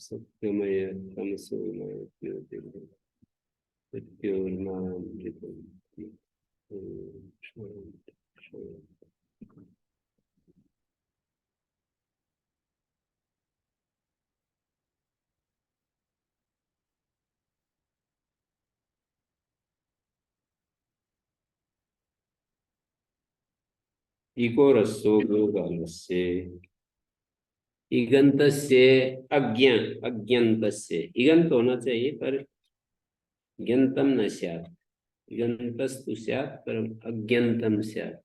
सत्यमय तमसोमय ज्योतिर्मयम् eco रस्सो गोगालस्य इगंतस्य अज्ञंतस्य इगंत होना चाहिए पर ज्ञंतम न स्यात् इगंतस्तु स्यात् पर अज्ञंतम स्यात्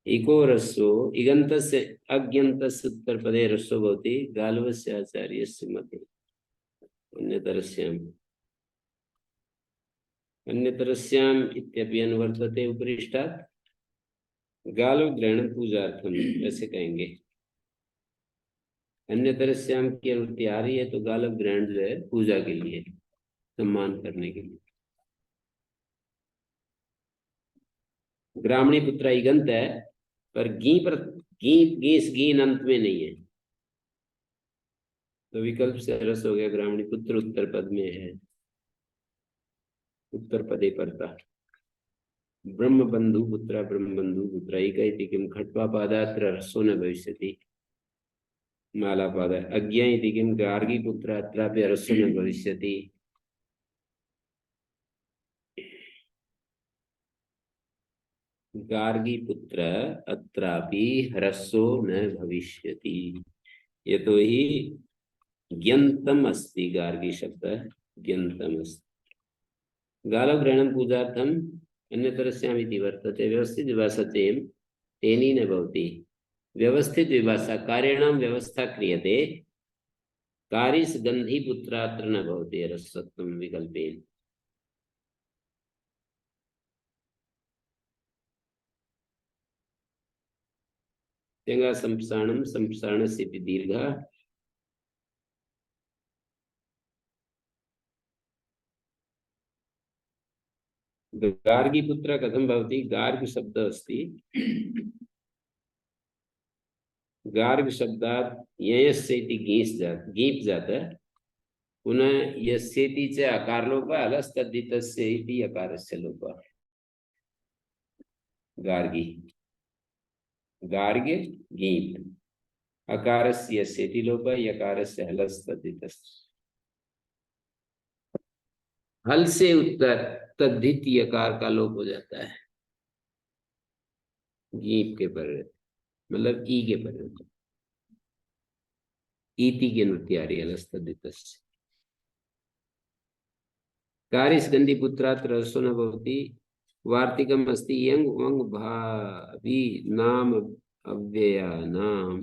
इको रस्सो इगंतस्य अज्ञंतस्य उत्तरपदे रस्सो भवति गालवस्य आचार्यस्य मते अन्यतरस्याम् इत्यपि अनुवर्तते उपरिष्टात् गालव ग्रहण पूजार्थम ऐसे कहेंगे। अन्यतरस्याम की अनुवृत्ति आ रही है तो गालव ग्रहण जो है पूजा के लिए, सम्मान करने के लिए। ग्रामणी पुत्र इगंत है पर गी पर गीस गीन अंत में नहीं है तो विकल्प से रस हो गया। ग्रामणी पुत्र उत्तर पद में है, उत्तर पदे पड़ता। ब्रह्म बंधु पुत्र ब्रह्म बंधु पुत्र इति किम खट्वा पादात्र रसो न भविष्यति माला पाद अज्ञा इति किम गार्गी पुत्र अत्रापि रसो न भविष्यति। गार्गी पुत्र अत्रापि ह्रस्वो न भविष्यति यतोहि ज्ञन्तम अस्ति। गार्गी शब्द ज्ञन्तम अस्ति। गालव ग्रहणं पूजार्थम अन्यतरस्याम् इति वर्तते। व्यवस्थित विभाषातेन तेनी न भवति। व्यवस्थित विभाषा कार्याणां व्यवस्था क्रियते कारिस गंधी पुत्रात्र न भवति रसत्वं विकल्पेन। तेंगा संसारणम संसारणस्य दीर्घ गार्गी पुत्र कथम भवति। गार्ग शब्द अस्ति गार्ग शब्दात् यस्य इति गीप जाता पुनः यस्येति च अकार लोप अलस्तद्धितस्य इति यकारस्य लोप। गार्गी गार्ग्य गीप अकारस्य यस्येति लोप यकारस्य हलस्तद्धितस्य। हल से उत्तर तद्धित यकार का लोप हो जाता है गीप के पर मतलब ई के पर इति की अनुवृत्ति आ रही है अलस्तद्धितस्य। कारिस गंधी पुत्रात् रसो न भवति वार्तिकम अस्ति यंग वंग भावी नाम अव्ययानाम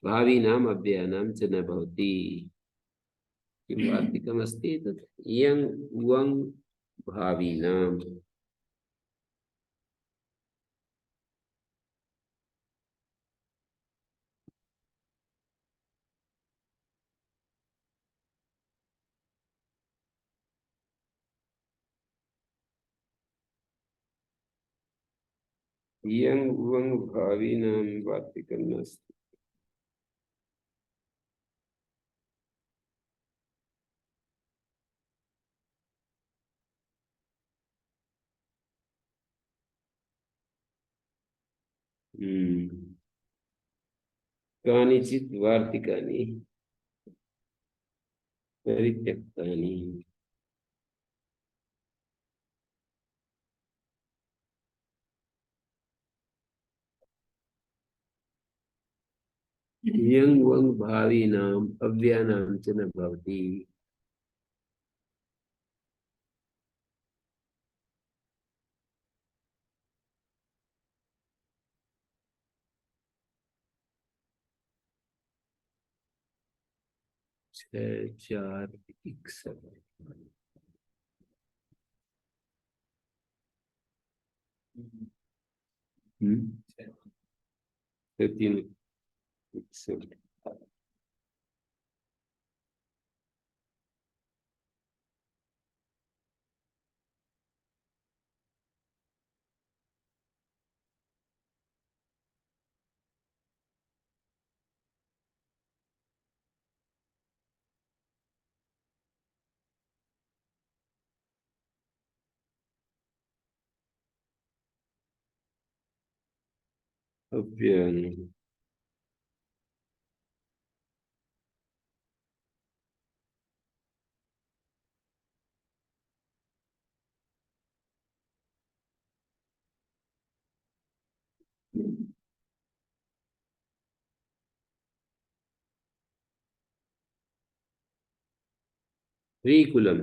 भावी नाम अव्ययानाम च न भवति। किं वार्तिकम अस्ति तत् यंग वंग भावी नाम यंग वंग भावी नाम वार्तिकम अस्ति। कानिचित् वार्तिकानि परित्यक्तानि यंग वंग भावी नाम अव्ययानाम च न भवति। 6 4 1 7 3 1 अव्ययनम। श्रीकुलम।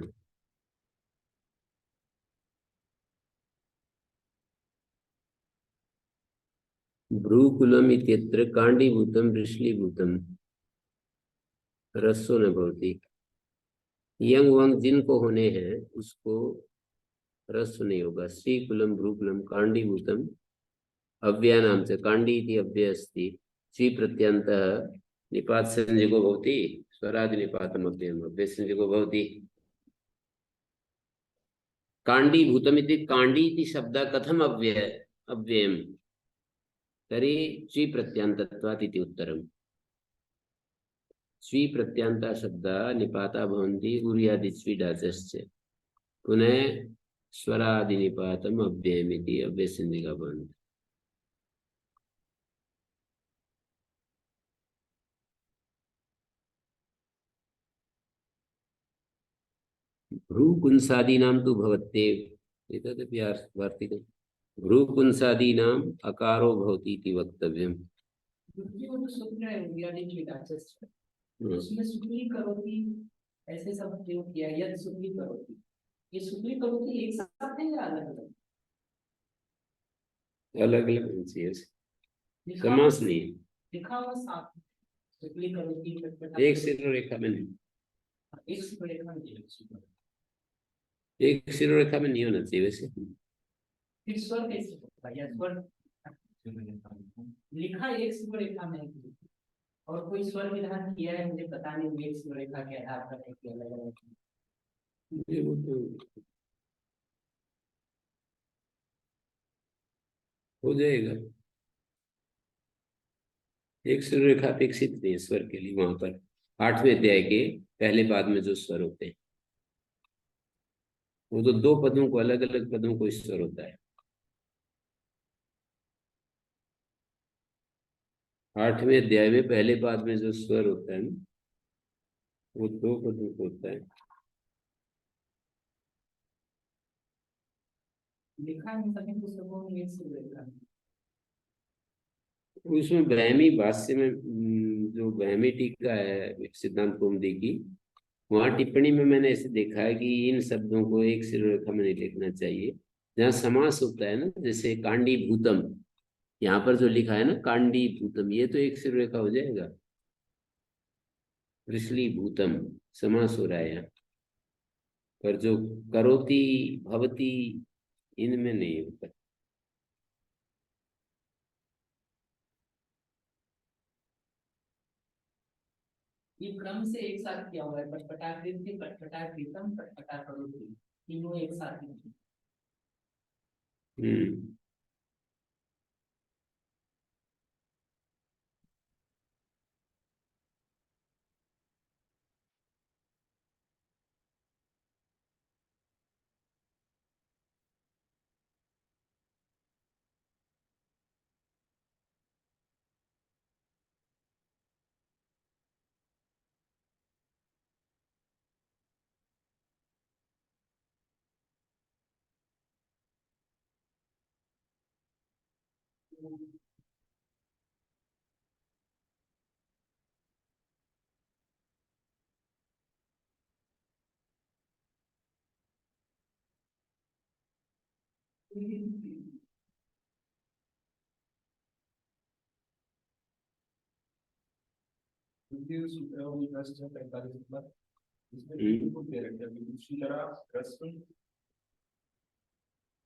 भ्रूकुलम इत्यत्र कांडीभूतम वृषलीभूतम रसो न भवति। यंग वंग जिनको होने हैं उसको रस नहीं होगा। श्रीकुलम भ्रूकुलम कांडीभूतम अव्ययानाम च कांडी इति अव्यय अस्ति। श्री प्रत्यन्तः निपात संयोगो भवति। स्वरादि निपातम अव्ययम अव्यय संयोगो भवति। कांडीभूतम इति कांडी इति शब्द कथम अव्ययम् तर्हि श्री प्रत्यन्तत्वात् इति उत्तरम्। स्वी प्रत्यंता शब्द निपाता भवन्ति उर्यादि स्वी डाचश्च पुनः स्वरादि निपातम अव्ययमिति अव्ययसंज्ञा भवन्ति। भ्रूकुंसादीनां तु भवत्येव एतदपि वार्तिकम्। भ्रूकुंसादीनाम् अकारो भवति इति वक्तव्यम्। उसमें सुखी करोति ऐसे सब प्रयोग किया। यद सुखी करोति, ये सुखी करोति एक साथ है या अलग अलग? अलग अलग समास नहीं है। लिखा हुआ साथ सुखी करोति एक शिरोरेखा में नहीं। एक शिरोरेखा में नहीं, एक शिरोरेखा में नहीं होना चाहिए वैसे। फिर स्वर कैसे होगा? या स्वर लिखा एक शिरोरेखा में और कोई स्वर विधान किया है मुझे पता नहीं। एक शिरोरेखा के आधार पर है कि अलग अलग? वो तो हो जाएगा। एक शिरोरेखा अपेक्षित नहीं है स्वर के लिए। वहां पर 8वें अध्याय के पहले पाद में जो स्वर होते हैं वो तो दो पदों को अलग अलग पदों को स्वर होता है। 8वें अध्याय में पहले पाद में जो स्वर होता है ना वो दो पदों को होता है। लिखा है सभी पुस्तकों में एक शिरोरेखा। उसमें ब्राह्मी भाष्य में जो ब्राह्मी टीका है सिद्धांत कौमुदी की, वहां टिप्पणी में मैंने ऐसे देखा है कि इन शब्दों को एक शिरोरेखा में नहीं लिखना चाहिए। जहाँ समास होता है ना, जैसे कांडी भूतम, यहाँ पर जो लिखा है ना कांडी भूतम, ये तो एक शिरोरेखा हो जाएगा। वृषली भूतम समास हो रहा है यहाँ पर। जो करोति भवती इनमें नहीं होता। ये क्रम से एक साथ किया हुआ है। पटपटाकृति, पटपटाकृतम, पटपटा करोति, तीनों एक साथ ही।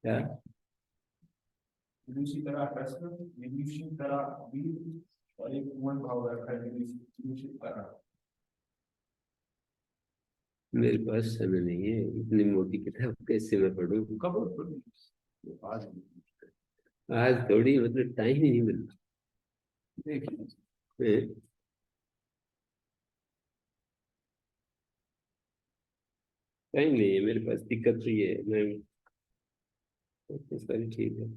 क्या दूसरी तरह प्रश्न, विदुषी तरह वीर और एक उमन भाव रखा है विदुषी तरह। मेरे पास समय नहीं है, इतनी मोटी किताब कैसे मैं पढ़ूं? कब पढ़ूं? आज आज थोड़ी मतलब टाइम ही नहीं मिल देखिए रहा। टाइम नहीं है मेरे पास, दिक्कत तो ये है। मैं तो सारी चीज है।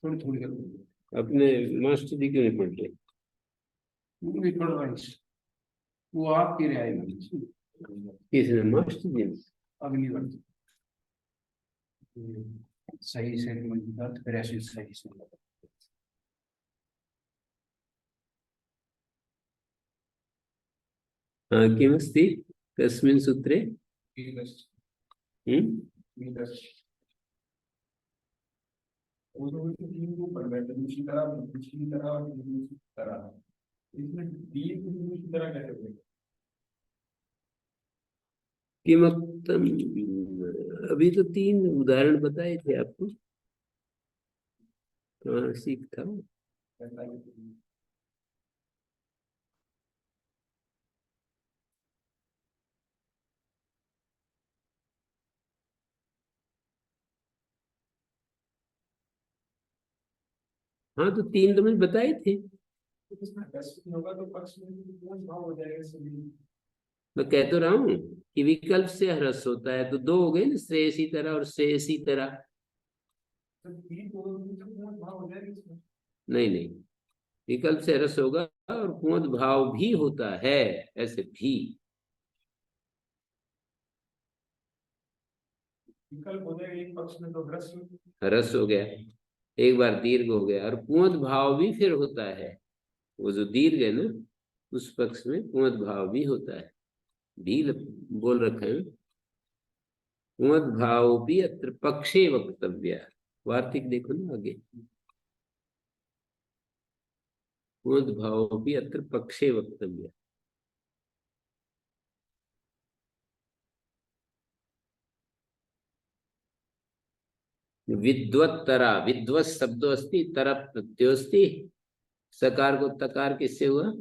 थोड़ी थोड़ी अपने मास्टर जी क्यों नहीं पढ़ रहे? वो भी पढ़ रहा है, वो आपकी रिहाई में किसने? मास्टर जी ने? अगली बार सही से मजबूत फिर ऐसे सही से हाँ किमस्ति कस्मिन् सूत्रे? मीदस् हम्म? मीदस् वो तो तीन को पढ़ बैठे दूसरी तरह और दूसरी तरह इसमें तीन को दूसरी तरह कैसे बोलेंगे? किमक्तम, अभी तो 3 उदाहरण बताए थे आपको। कहाँ सीख था? हाँ तो 3 तो मैंने बताए थे। इसमें 10 होगा तो पक्ष में कौन भाव हो जाएगा सभी? मैं कह तो रहा हूँ कि विकल्प से ह्रस्व होता है, तो 2 हो गए ना, श्रेयसी तरह और श्रेयसी तरह। तो तीन को कौन भाव हो जाएगा इसमें? नहीं नहीं, विकल्प से ह्रस्व होगा और पूर्ण भाव भी होता है, ऐसे भी। विकल्प हो जाएगा एक पक्ष में तो ह्रस्व ह्रस्व हो गया, एक बार दीर्घ हो गया, और पूर्ण भाव भी फिर होता है। वो जो दीर्घ है ना, उस पक्ष में पूर्ण भाव भी होता है। भी बोल रखा है। पूर्ण भाव भी अत्र पक्षे वक्तव्य। वार्तिक देखो ना आगे। पूर्ण भाव भी अत्र पक्षे वक्तव्य। विद्वत्तरा, विद्वत् शब्दो अस्ति, तरप प्रत्योस्ति। सकार को तकार किससे हुआ?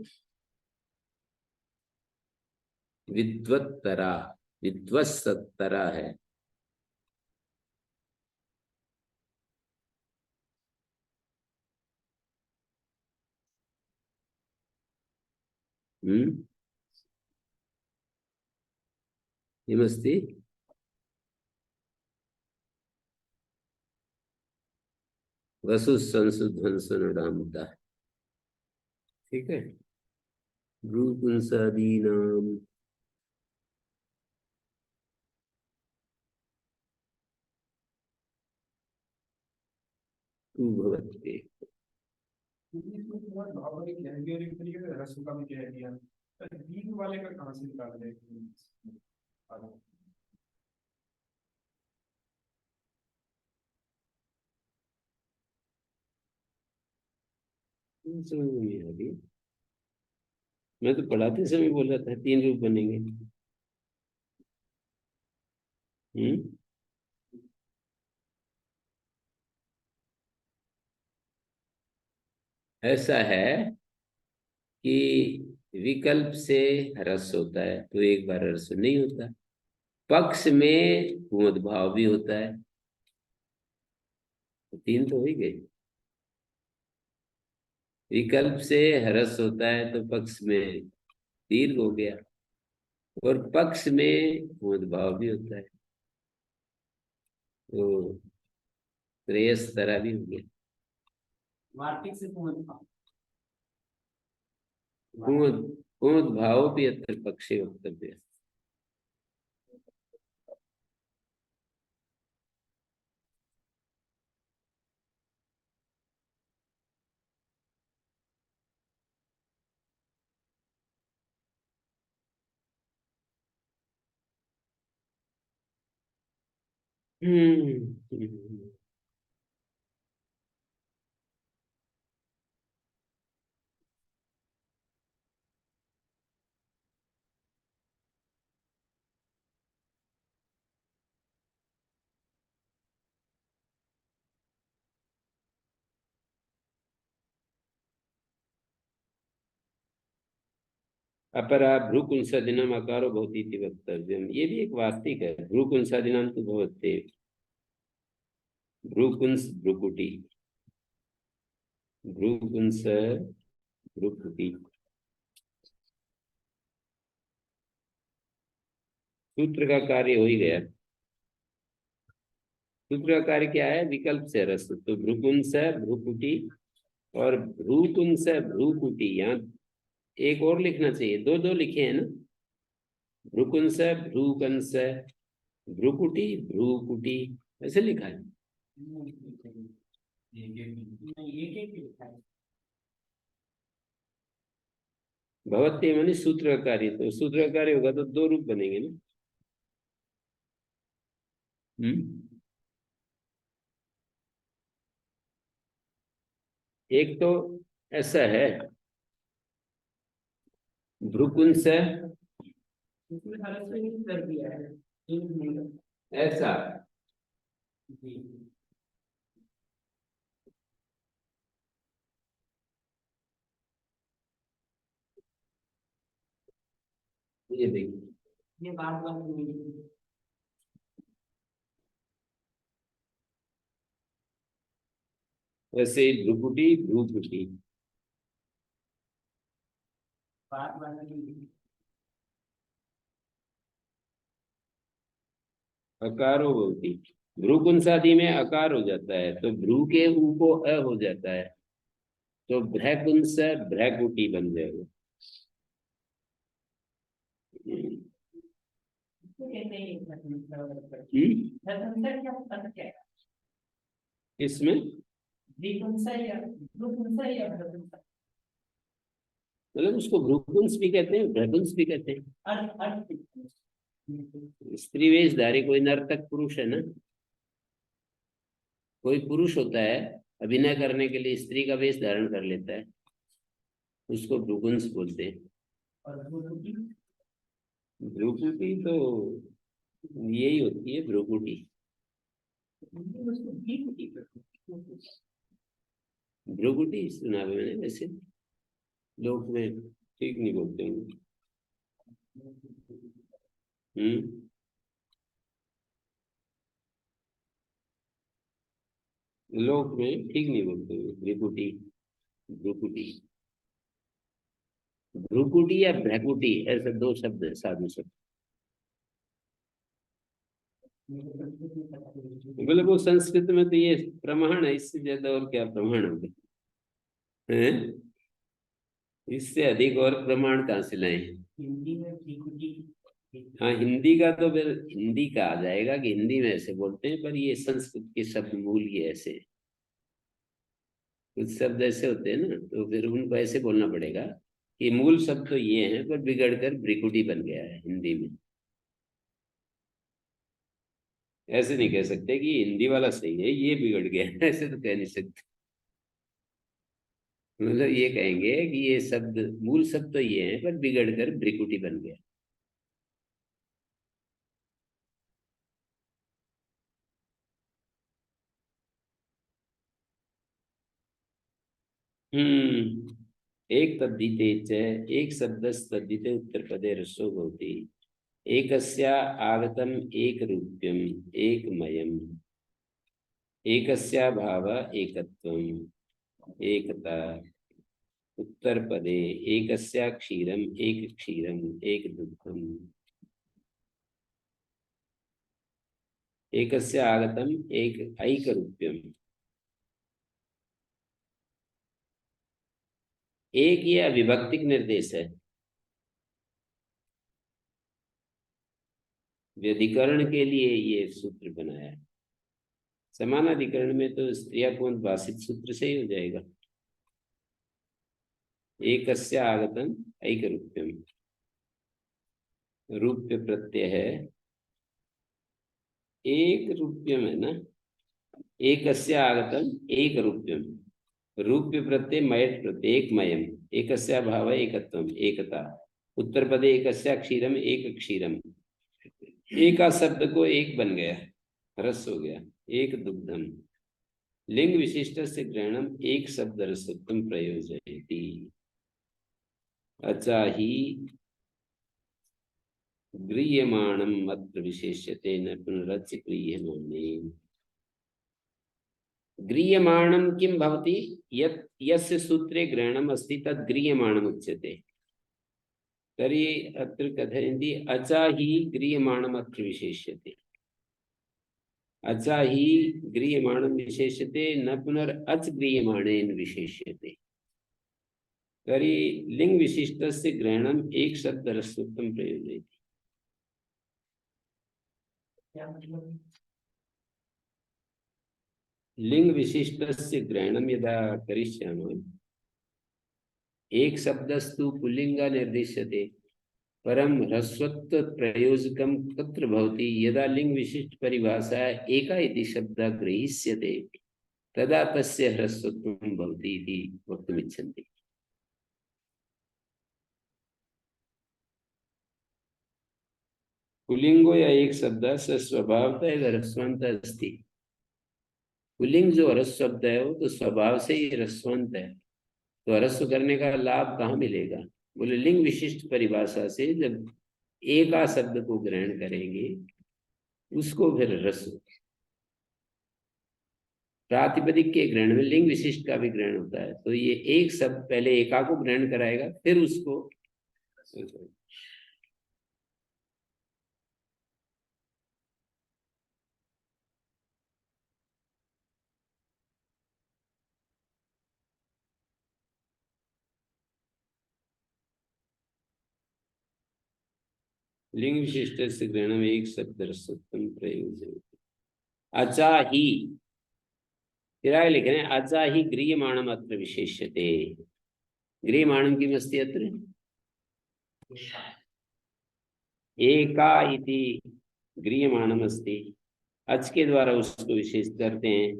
विद्वत्तरा, विद्वत्सत्तरा है। नमस्ते। वसु संसु ध्वंसु नडामता। ठीक है। भ्रूकुंसादीनाम तु भवते। इसमें तुम्हारा भाव वाले कह दिया और एक तरीके से ह्रस्व का भी कह दिया तो दीर्घ वाले का कहाँ से निकाल देगा? समझ में आ गई। मैं तो पढ़ाते समय बोला था 3 रूप बनेंगे। हम्म। ऐसा है कि विकल्प से ह्रस्व होता है तो एक बार ह्रस्व नहीं होता। पक्ष में पूर्ण भाव भी होता है, तो 3 तो हो ही गए। विकल्प से ह्रस्व होता है तो पक्ष में दीर्घ हो गया, और पक्ष में पूर्ण भाव भी होता है, तो श्रेयस तरह भी हो गया। वार्तिक से पूर्ण भाव। पूर्ण पूर्ण भाव भी अत्र पक्षे वक्तव्य। हम्म। अपरा भ्रूकुंसदिनम अकारो भवति इति वक्तव्यम। ये भी एक वार्तिक है। भ्रूकुंसदिनम तो भवते। भ्रूकुंस भ्रुकुटी, भ्रूकुंस भ्रुकुटी। सूत्र का कार्य हो ही गया। सूत्र का कार्य क्या है? विकल्प से रस, तो भ्रूकुंस भ्रुकुटी और भ्रूकुंस भ्रूकुटी, यहाँ एक और लिखना चाहिए, दो दो लिखे हैं ना, भ्रूकुंस भ्रूकंस भ्रूकुटी भ्रूकुटी, ऐसे लिखा है। नहीं, एक एक लिखा है। भवत्ते माने सूत्रकारी, तो सूत्रकारी होगा तो दो रूप बनेंगे ना। एक तो ऐसा है भ्रूकुंस, इसमें ह्रस्व कर दिया है। ऐसा जी। ये देखिए, ये बात बात नहीं। वैसे भ्रूकुटी भ्रूकुटी, बात बात नहीं। अकारो होती, भ्रूकुंसादि में अकार हो जाता है तो भ्रू के ऊ को अ हो जाता है, तो भ्रैकुंस भ्रैकुटी बन जाएगा। इसको कहते हैं क्या पता क्या है? इसमें द्विपुंसा या द्विपुंसा या भ्रपुंसा? मतलब उसको भ्रूकुंस भी कहते हैं, भ्रकुंस भी कहते हैं। अर्थ अर्थ स्त्री वेशधारी कोई नर्तक पुरुष है ना, कोई पुरुष होता है अभिनय करने के लिए स्त्री का वेश धारण कर लेता है, उसको भ्रूकुंस बोलते हैं। और भ्रुकुटी? भ्रूकुटी तो यही होती है, भ्रूकुटी। उसको भ्रुकुटी करते हैं। भ्रूकुटी सुना है मैंने, वैसे लोग में ठीक नहीं बोलते हैं। लोग में ठीक नहीं बोलते हैं भ्रूकुटी भ्रूकुटी। भ्रूकुटी या भ्रकुटी ऐसे दो शब्द है, साधु शब्द। बोले वो संस्कृत में तो ये प्रमाण है, इससे ज्यादा और क्या प्रमाण होगा, हैं? इससे अधिक और प्रमाण कहाँ से लाए? हिंदी में भ्रुकुटी। हाँ, हिंदी का तो फिर हिंदी का आ जाएगा कि हिंदी में ऐसे बोलते हैं, पर ये संस्कृत के शब्द मूल ही ऐसे हैं। कुछ शब्द ऐसे होते हैं ना, तो फिर उनको ऐसे बोलना पड़ेगा कि मूल शब्द तो ये हैं, पर बिगड़कर भ्रिकुटी बन गया है हिंदी में। ऐसे नहीं कह सकते कि हिंदी वाला सही है, ये बिगड़ गया है, ऐसे तो कह नहीं सकते। मतलब ये कहेंगे कि ये शब्द मूल शब्द तो ये है, पर बिगड़कर भ्रिकुटी बन गया। एक तद्धिते च, एक शब्दस् तद्धिते उत्तरपदे रसो भवति, एकस्या आगतम एक रूप्यम एक मयम, एकस्या भाव एकत्वम एकता, उत्तरपदे एकस्या क्षीरम एक दुग्धम, एकस्या आगतम एक ऐक रूप्यम। एक ये अविभक्तिक निर्देश है, व्यधिकरण के लिए ये सूत्र बनाया है। समानाधिकरण में तो स्त्रियापुंज भाषित सूत्र से ही हो जाएगा। एकस्य आगतम ऐक रूप्यम, रूप्य प्रत्यय है, एक रूप्यम है ना, एकस्य आगतम एक रूप्यम, रूप्य प्रत्यय मयट प्रत्यय एक मयम, एकस्य भाव एकत्वम एकता, उत्तर पदे एकस्य क्षीरम एक क्षीरम, एका शब्द को एक बन गया, रस हो गया, एक दुग्धम, लिंग विशिष्ट से ग्रहणम एक शब्द रसोत्तम प्रयोजयति, अच्छा ही गृह्यमाणम अत्र विशेष्यते न पुनरच गृह्यमाणे। गृह्यमाणम किं भवति, यत् यस्य सूत्रे ग्रहणम अस्ति तद् गृह्यमाणम उच्यते। तर्हि अत्र कथयन्ति अचा ही गृह्यमाणम अत्र विशेष्यते, अचा ही गृह्यमाणम विशेष्यते न पुनरच गृह्यमाणेन विशेष्यते। तरी लिंग विशिष्ट से ग्रहणम एक शब्द रसोत्तम प्रयोजन। क्या मतलब? लिंग विशिष्ट से ग्रहणम यदा करिष्यामः एक शब्दस्तु पुल्लिंग निर्दिश्यते परम ह्रस्वत्व प्रयोजकम तत्र भवति यदा लिंग विशिष्ट परिभाषा एका इति शब्दः गृहीष्यते तदा तस्य ह्रस्वत्वं भवति इति वक्तुमिच्छन्ति। पुल्लिंगो या एक शब्द से स्वभावतः ह्रस्वान्त अस्ति। पुल्लिंग जो ह्रस्व शब्द है वो तो स्वभाव से ही ह्रस्वान्त है, तो ह्रस्व करने का लाभ कहाँ मिलेगा? बोले लिंग विशिष्ट परिभाषा से जब एक आ शब्द को ग्रहण करेंगे उसको फिर ह्रस्व। प्रातिपदिक के ग्रहण में लिंग विशिष्ट का भी ग्रहण होता है, तो ये एक शब्द पहले एका को ग्रहण कराएगा फिर उसको। लिंग विशिष्ट से ग्रहण में एक शब्द रसोत्तम प्रयोजन। अचा ही फिर आगे लिख रहे हैं अचा ही गृह्यमाणम अत्र विशेष्यते। गृह्यमाणम किमस्ति अत्र एका इति गृह्यमाणम अस्ति। अच के द्वारा उसको विशेष करते हैं।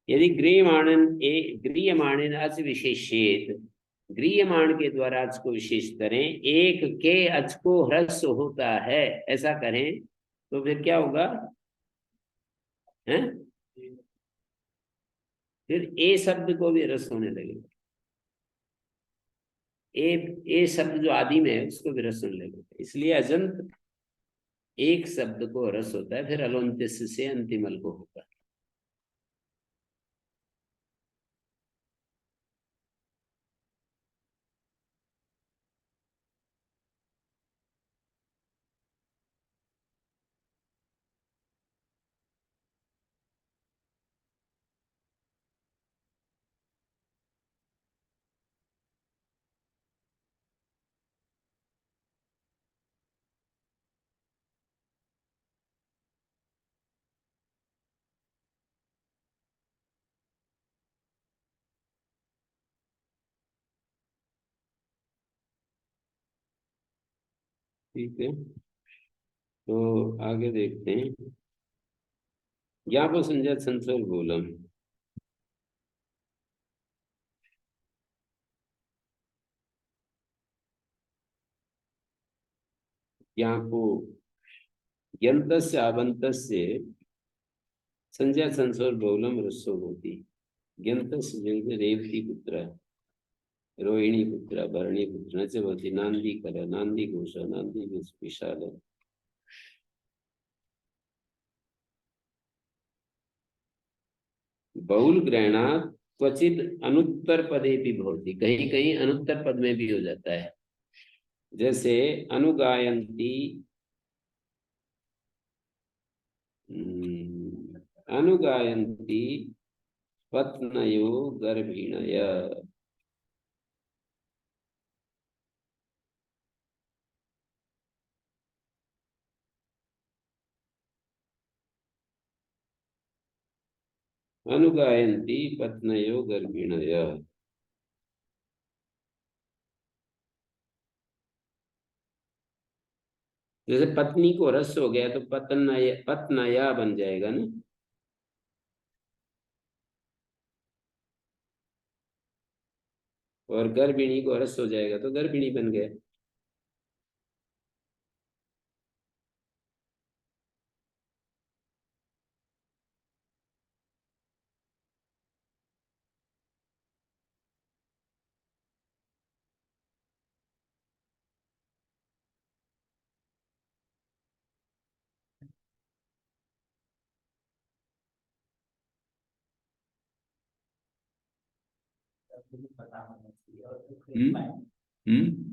यदि गृह्यमाणेन अच विशेष्येत, गृह्यमाण के द्वारा अच को विशेष करें, एक के अच को ह्रस्व होता है ऐसा करें तो फिर क्या होगा? हैं? फिर ए शब्द को भी रस होने लगेगा। ए शब्द जो आदि में है उसको भी रस होने लगेगा। इसलिए अजंत एक शब्द को रस होता है, फिर अलोन्त्यस्य से अंतिम अल को होगा। ठीक है, तो आगे देखते हैं। ज्ञापो संज्ञा संसर्ग बोलम। ज्ञापो यंतस्य आवंतस्य संज्ञा संसर्ग बहुलम रस्सो होती। यंतस्य जैसे रेवती पुत्र, रोहिणी पुत्र, भरणी पुत्र न च भवति। नांदी कर, नांदी घोष, नांदी विशाल। बहुल ग्रहणात् क्वचित अनुत्तर पदे भी भवति, कहीं कहीं अनुत्तर पद में भी हो जाता है। जैसे अनुगायंती, अनुगायंती पत्नयो गर्भिणय। अनुगायंती पत्नयो गर्भिणय। जैसे पत्नी को रस हो गया तो पत्नय, पत्नया बन जाएगा ना। और गर्भिणी को रस हो जाएगा तो गर्भिणी बन गया। सबको पता होना चाहिए और तो फिर हम्म पाए।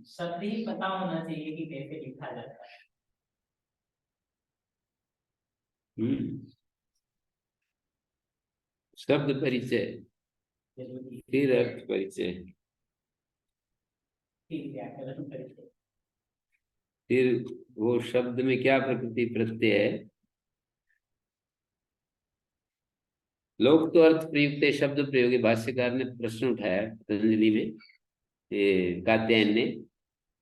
सभी पता होना चाहिए कि कैसे लिखा जाता है। हम्म शब्द परिचय जरूरी फिर अर्थ परिचय। ठीक है व्याकरण करके। फिर वो शब्द में क्या प्रकृति प्रत्यय है? लोक तो अर्थ प्रयुक्त शब्द प्रयोगी, भाष्यकार ने प्रश्न उठाया पतंजलि में, ये कात्यायन ने,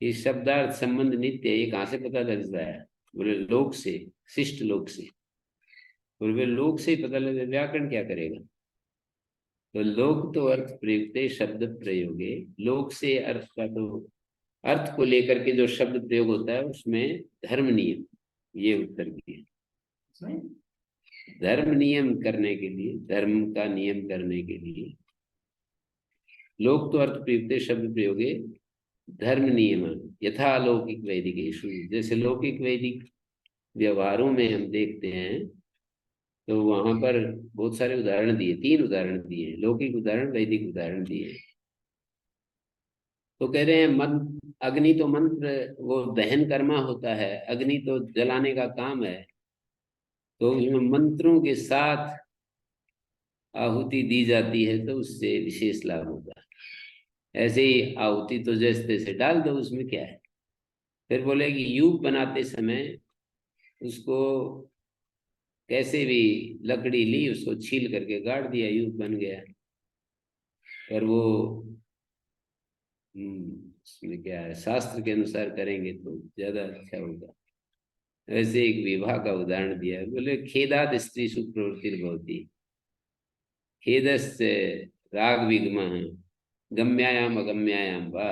कि शब्दार्थ संबंध नित्य है, ये कहाँ से पता लगता है? बोले लोक से, शिष्ट लोक से। बोले लोक से ही पता लगे, व्याकरण क्या करेगा? तो लोक तो अर्थ प्रयुक्त शब्द प्रयोगे, लोक से अर्थ का तो अर्थ को लेकर के जो शब्द प्रयोग होता है उसमें धर्म नियम, ये उत्तर दिए। इसमें धर्म नियम करने के लिए, धर्म का नियम करने के लिए लोक तो अर्थ प्रयुक्त शब्द प्रयोगे धर्म नियम यथा लौकिक वैदिकेषु, जैसे लौकिक वैदिक व्यवहारों में हम देखते हैं तो वहां पर बहुत सारे उदाहरण दिए, 3 उदाहरण दिए, लौकिक उदाहरण, वैदिक उदाहरण दिए। तो कह रहे हैं अग्नि तो मंत्र, वो दहन कर्मा होता है, अग्नि तो जलाने का काम है, तो उसमें मंत्रों के साथ आहुति दी जाती है तो उससे विशेष लाभ होता है। ऐसे ही आहुति तो जैसे तैसे डाल दो, उसमें क्या है। फिर बोले कि यूप बनाते समय उसको कैसे भी लकड़ी ली, उसको छील करके गाड़ दिया, यूप बन गया। पर वो उसमें क्या है, शास्त्र के अनुसार करेंगे तो ज्यादा अच्छा होगा। वैसे एक विवाह का उदाहरण दिया है, बोले खेदात स्त्री सुप्रवृत्ति, खेदस्य राग विगम गम्यायाम अगम्यायाम वा।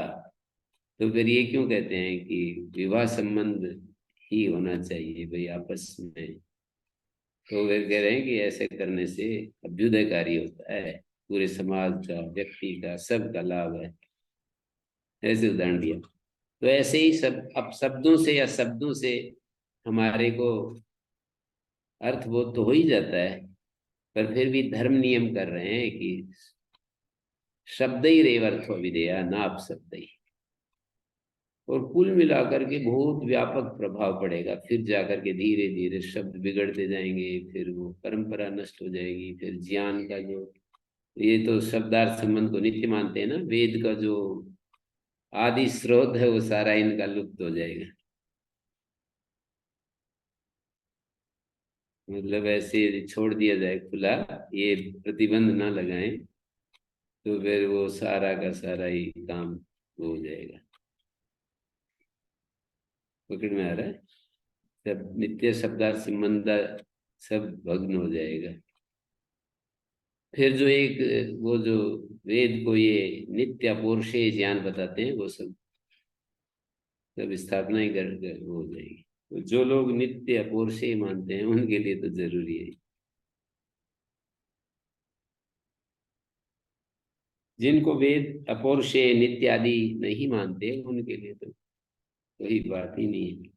तो फिर ये क्यों कहते हैं कि विवाह संबंध ही होना चाहिए भाई आपस में? तो वे कह रहे हैं कि ऐसे करने से अभ्युदयकारी होता है, पूरे समाज का, व्यक्ति का, सबका लाभ है। ऐसे उदाहरण दिया। तो ऐसे ही सब अब शब्दों से या शब्दों से हमारे को अर्थबोध तो हो ही जाता है, पर फिर भी धर्म नियम कर रहे हैं कि शब्द ही रेवर्थो विधेया नाप शब्द ही। और कुल मिलाकर के बहुत व्यापक प्रभाव पड़ेगा, फिर जाकर के धीरे धीरे शब्द बिगड़ते जाएंगे, फिर वो परंपरा नष्ट हो जाएगी, फिर ज्ञान का जो, ये तो शब्दार्थ संबंध को नित्य मानते हैं ना, वेद का जो आदि स्रोत है वो सारा इनका लुप्त हो जाएगा। मतलब ऐसे यदि छोड़ दिया जाए खुला, ये प्रतिबंध ना लगाएं, तो फिर वो सारा का सारा ही काम हो जाएगा। पकड़ में आ रहा है? सब नित्य शब्दार्थ संबंध सब भग्न हो जाएगा। फिर जो एक वो जो वेद को ये नित्य अपौरुषेय ज्ञान बताते हैं, वो सब स्थापना ही कर हो जाएगी। तो जो लोग नित्य अपौरुषेय मानते हैं उनके लिए तो जरूरी है। जिनको वेद अपौरुषेय नित्य आदि नहीं मानते उनके लिए तो कोई बात ही नहीं है।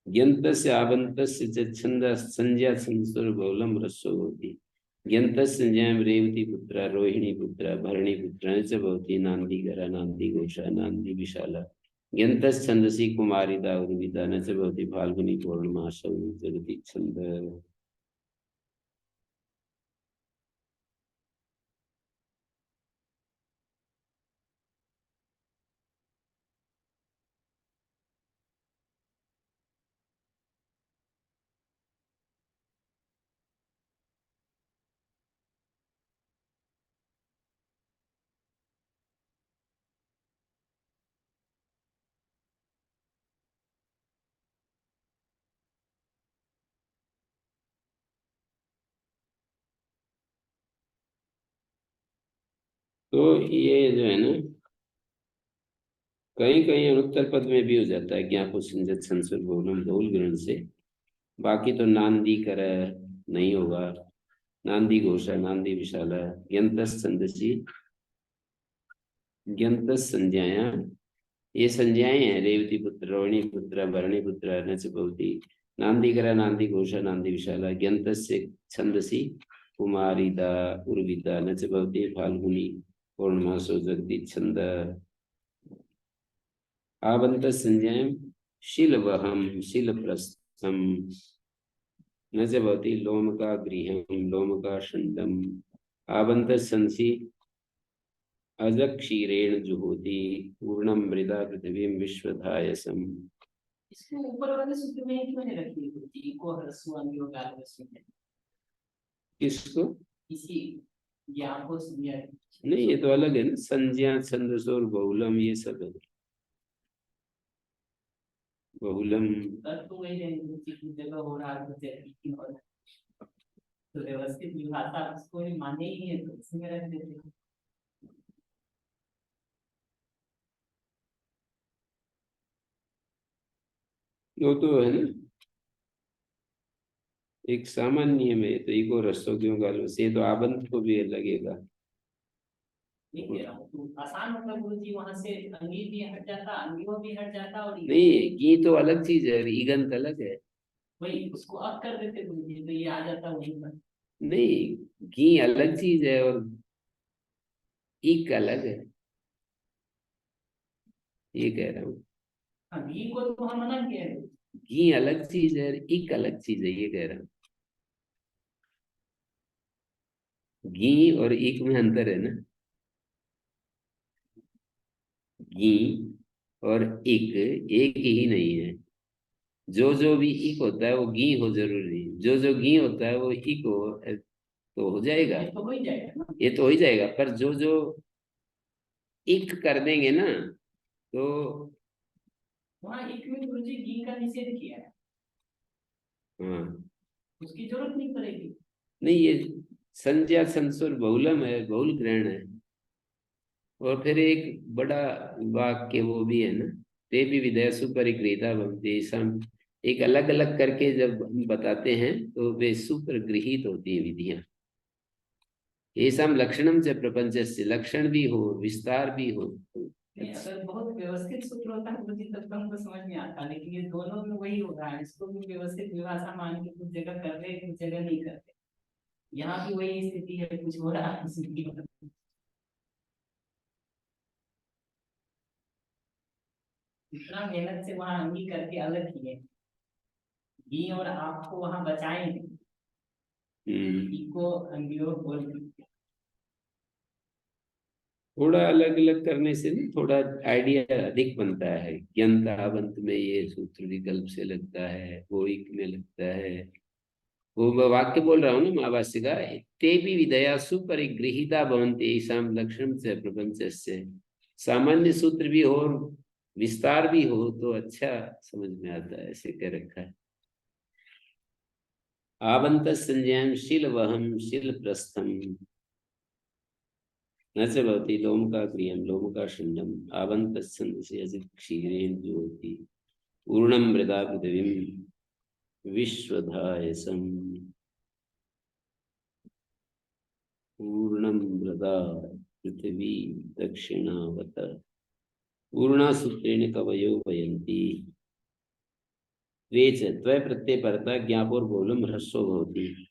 ज्ञन्तस्य आबन्तस्य च छन्दः संज्ञा संस्वर बहुलम रसो भवति। ज्ञन्तस्य संज्ञायां रेवती पुत्र रोहिणी पुत्र भरणी पुत्र च भवति नान्दिकरा नान्दी घोषा नान्दी विशाला। ज्ञन्तस्य छन्दसि कुमारिदा उर्विदा न च भवति फाल्गुनी पौर्णमासौ जगति छन्द। तो ये जो है ना, कहीं कहीं अनुत्तर पद में भी हो जाता है ज्ञापो संजत संस्वर बहुलम बहुल ग्रहण से। बाकी तो नांदी कर नहीं होगा, नांदी घोषा नांदी विशाला। ज्ञन्तस् छंदसि, ज्ञन्तस् संज्ञाया, ये संज्ञाएं हैं, रेवती पुत्र रोहिणी पुत्र भरणी पुत्र न च भवति नांदीकरा नांदी घोषा नांदी विशाला। ज्ञन्तस्य छंदसि कुमारिदा उर्विदा न च भवति फाल्गुनी पौर्णमासो जगति छंद। आबंत संज्ञाएं शीलवहम शीलप्रस्थम न च भवति लोमका गृहं लोमका शण्डम् आवन्तः संसि अजक्षीरेण जुहोति पूर्णं मृदा पृथिवीं विश्वधायसम्। इसको ऊपर वाले सूत्र में क्यों नहीं रखी होती को ह्रस्व अंग्यो गार्हस्व में? किसको? इसी ज्ञान को दिया है। नहीं, ये तो अलग है ना, संज्ञा छंदस और बहुलम ये सब है। बहुलम तो वही रहेंगे कि जगह हो रहा है कुछ लेकिन हो रहा है तो व्यवस्थित विभाषा उसको भी माने ही है तो इसमें रख देते हैं। वो तो है ना, एक सामान्य में तो इको रसो क्यों गालो से तो आबंध को भी लगेगा। ये कह रहा हूँ तो आसान मतलब गुरु जी वहां से अंगी भी हट जाता अंगियों भी हट जाता और नहीं, घी तो अलग चीज है, ईगंत अलग है। वही उसको अब कर देते गुरु जी तो ये आ जाता वहीं पर। नहीं, घी अलग चीज है और ईक अलग है, ये कह रहा हूँ। हाँ घी को तो हम मना किया है। घी अलग चीज है, ईक अलग चीज है, ये कह रहा हूँ। घी और ईक में अंतर है ना। घी और ईक एक ही नहीं है। जो जो भी ईक होता है वो घी हो जरूरी नहीं, जो जो घी होता है वो ईक हो तो हो जाएगा, ये तो हो ही जाएगा ना। ये तो हो ही जाएगा। पर जो जो ईक कर देंगे ना तो वहाँ एक में गुरु जी घी का निषेध किया है हाँ। उसकी जरूरत नहीं पड़ेगी। नहीं, ये संज्ञा संस्वर बहुलम है, बहुल ग्रहण है। और फिर एक बड़ा वाक्य वो भी है ना, ते भी विधेयसु परिगृहीता भवन्ति, ऐसा एक अलग अलग करके जब हम बताते हैं तो वे सुपरिगृहित होती है विधियां। ऐसा लक्षणम से प्रपंच से लक्षण भी हो विस्तार भी हो नहीं अगर बहुत व्यवस्थित सूत्र होता है मुझे तब तो हमको समझ में आता लेकिन ये दोनों में वही हो रहा है इसको भी व्यवस्थित विभाषा मान के कुछ जगह कर रहे कुछ जगह नहीं करते। यहाँ भी वही स्थिति है कुछ हो रहा है इतना मेहनत से वहां अंगी करके अलग किए घी और आपको वहां बचाएंगे इको अंगियों बोल थोड़ा अलग अलग करने से ना थोड़ा आइडिया अधिक बनता है। ज्ञानतावंत में ये सूत्र विकल्प से लगता है, वो एक में लगता है। वो मैं वाक्य बोल रहा हूँ ना महाभाष्य का, ते भी विधयासु परिगृहीता भवन्ति ऐसाम लक्षण से प्रपंच से। सामान्य सूत्र भी हो और विस्तार भी हो तो अच्छा समझ में आता है, ऐसे कह रखा है। आवंत संज्ञान शील वहम शील प्रस्थम न च भवति लोमका क्रियं लोमका शण्डम् आवन्तः छन्दसि अजित् क्षीरेण जुहोति पूर्णं मृदा पृथिवीं विश्वधायसम्। पूर्णं मृदा पृथिवी दक्षिणावत पूर्णा सूत्रेण कवयो वयन्ति वे च त्वय प्रत्यय परता ज्ञापोर बोलम ह्रस्वो भवति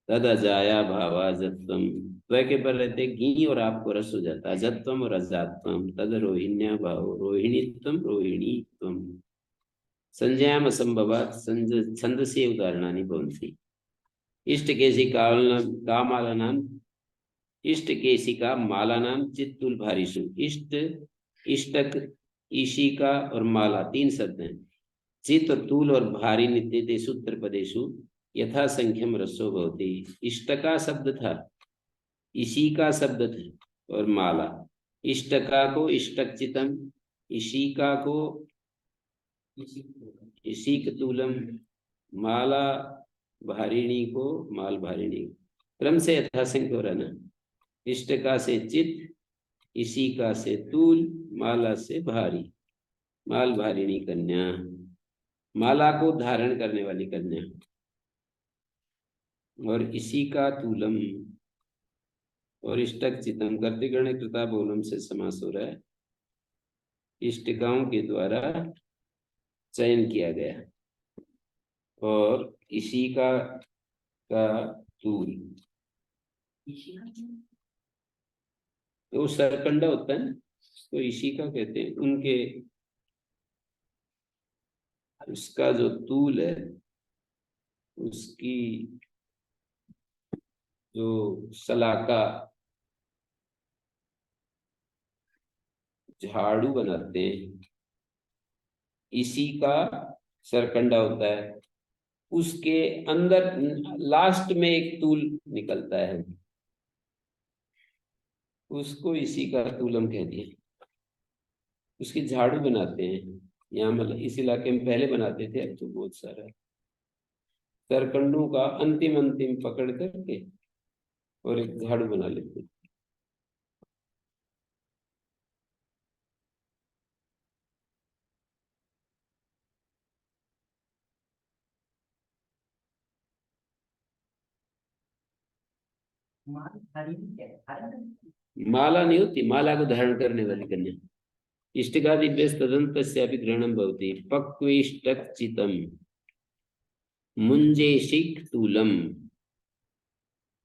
तद अजाया भावाजत्वम। त्वय के पर रहते घी और आपको रस हो जाता अजत्वम और अजात्वम तद रोहिण्या भाव रोहिणीत्वम रोहिणीत्वम। संज्ञाम असंभवात छंदसी उदाहरणानि भवन्ति। इष्टकेशिकामालानां इष्टकेशिका मालानां चित्तुल भारिषु। इष्ट इष्टक ईशिका और माला तीन शब्द हैं। चित और तूल और भारी नित्य सूत्र पदेशु यथा संख्यम रसो भवति। इष्टका शब्द था, इशिका शब्द था और माला। इष्टका को इष्टक चितम, इशिका को इशिक तूलम, माला भारिणी को माल भारिणी। क्रम से यथासंख्य हो रहा ना, इष्टका से चित, इशिका से तूल, माला से भारी, माल भारिणी कन्या, माला को धारण करने वाली कन्या। और इसी का तूलम और इष्टक चितम कर्तिगण कृता बोलम से समास हो रहा है। इष्टिकाओं के द्वारा चयन किया गया और इसी का तूल तो सरकंडा होता है ना, तो इसी का कहते हैं। उनके उसका जो तूल है उसकी जो सलाका झाड़ू बनाते हैं, इसी का सरकंडा होता है। उसके अंदर लास्ट में एक तूल निकलता है, उसको इसी का तूलम कह दिया। उसकी झाड़ू बनाते हैं यहाँ, मतलब इस इलाके में पहले बनाते थे, अब तो बहुत सारा सरकंडों का अंतिम अंतिम पकड़ करके और एक झाड़ू बना लेते हैं। माला नहीं होती, माला को धारण करने वाली कन्या। इष्टगादिभ्य तदन्तस्यापि ग्रहणं भवति। पक्वेष्टचितं मुञ्जेशिक तूलम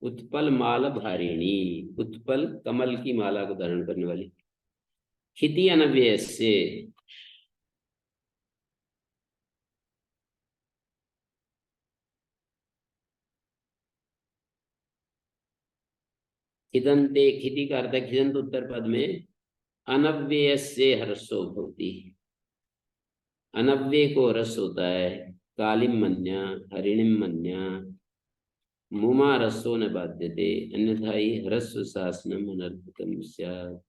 उत्पल माल भारिणी। उत्पल कमल की माला को धारण करने वाली। खिति अनव्यय से खिदन्ते, खिति का अर्थ है खिदंत उत्तर पद में अनव्यय से ह्रस्व होती। अनव्यय को ह्रस्व होता है। कालिम मन्या, हरिणिम मन्या, मुमा ह्रस्व न बाध्यते, अन्यथा ही ह्रस्व शासनम अनर्थकम स्यात्।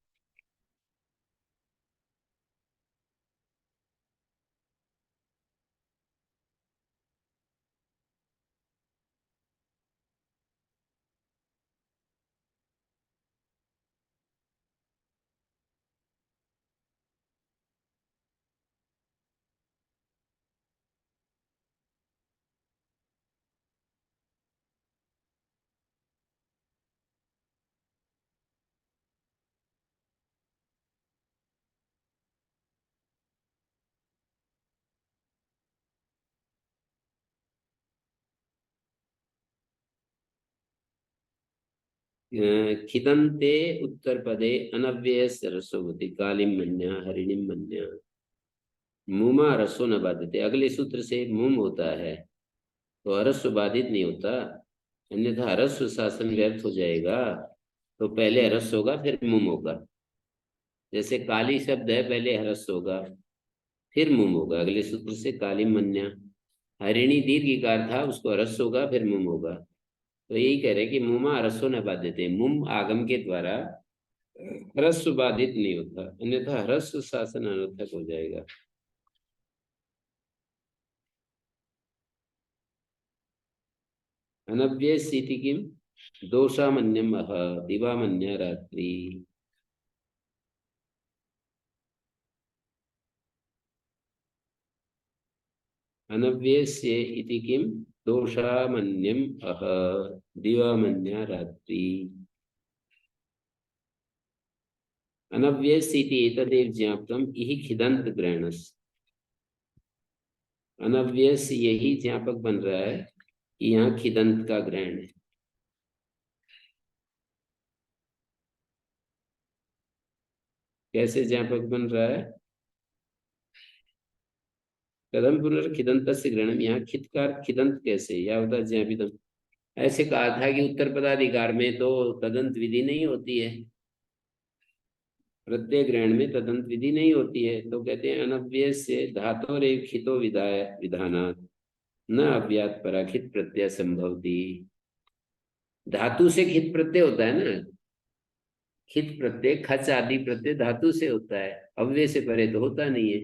खिदन्ते उत्तर पदे अनव्यय सरस्वती कालिम मन्या हरिणिम मन्या मुमा रसो न बाधित। अगले सूत्र से मुम होता है तो हरस्व बाधित नहीं होता, अन्यथा हरस्व शासन व्यर्थ हो जाएगा। तो पहले हरस्व होगा फिर मुम होगा। जैसे काली शब्द है, पहले हरस्व होगा फिर मुम होगा। अगले सूत्र से कालिम मन्या। हरिणी दीर्घिकार था, उसको हरस्व होगा फिर मुम होगा। तो यही कह रहे कि मुमा ह्रस्व न बाध्यते, मुम आगम के द्वारा ह्रस्व बाधित नहीं होता, अन्यथा ह्रस्व शासन अनर्थक हो जाएगा। अनव्यय स्थिति किम दोषामन्यम अह दिवामन्य रात्रि। अनव्यस्य इति किम दोषामन्यम अह दिवामन्य रात्रि। अनव्यस्य इति एतदेव ज्ञापकम इहि खिदंत ग्रहणस्। अनव्यस्य यही ज्ञापक बन रहा है कि यहाँ खिदंत का ग्रहण है। कैसे ज्ञापक बन रहा है? कदम पुनर्खिदंत से ग्रहणम, यहाँ खितकार खिदंत कैसे या होता ज्ञापितम। ऐसे कहा था कि उत्तर पदाधिकार में तो तदंत विधि नहीं होती है, प्रत्यय ग्रहण में तदंत विधि नहीं होती है। तो कहते हैं अनव्यय से धातोरेव खितो विधाय विधानात् न अव्यात पराखित प्रत्यय संभवती। धातु से खित प्रत्यय होता है ना, खित प्रत्यय खच आदि प्रत्यय धातु से होता है, अव्यय से परे तो होता नहीं है।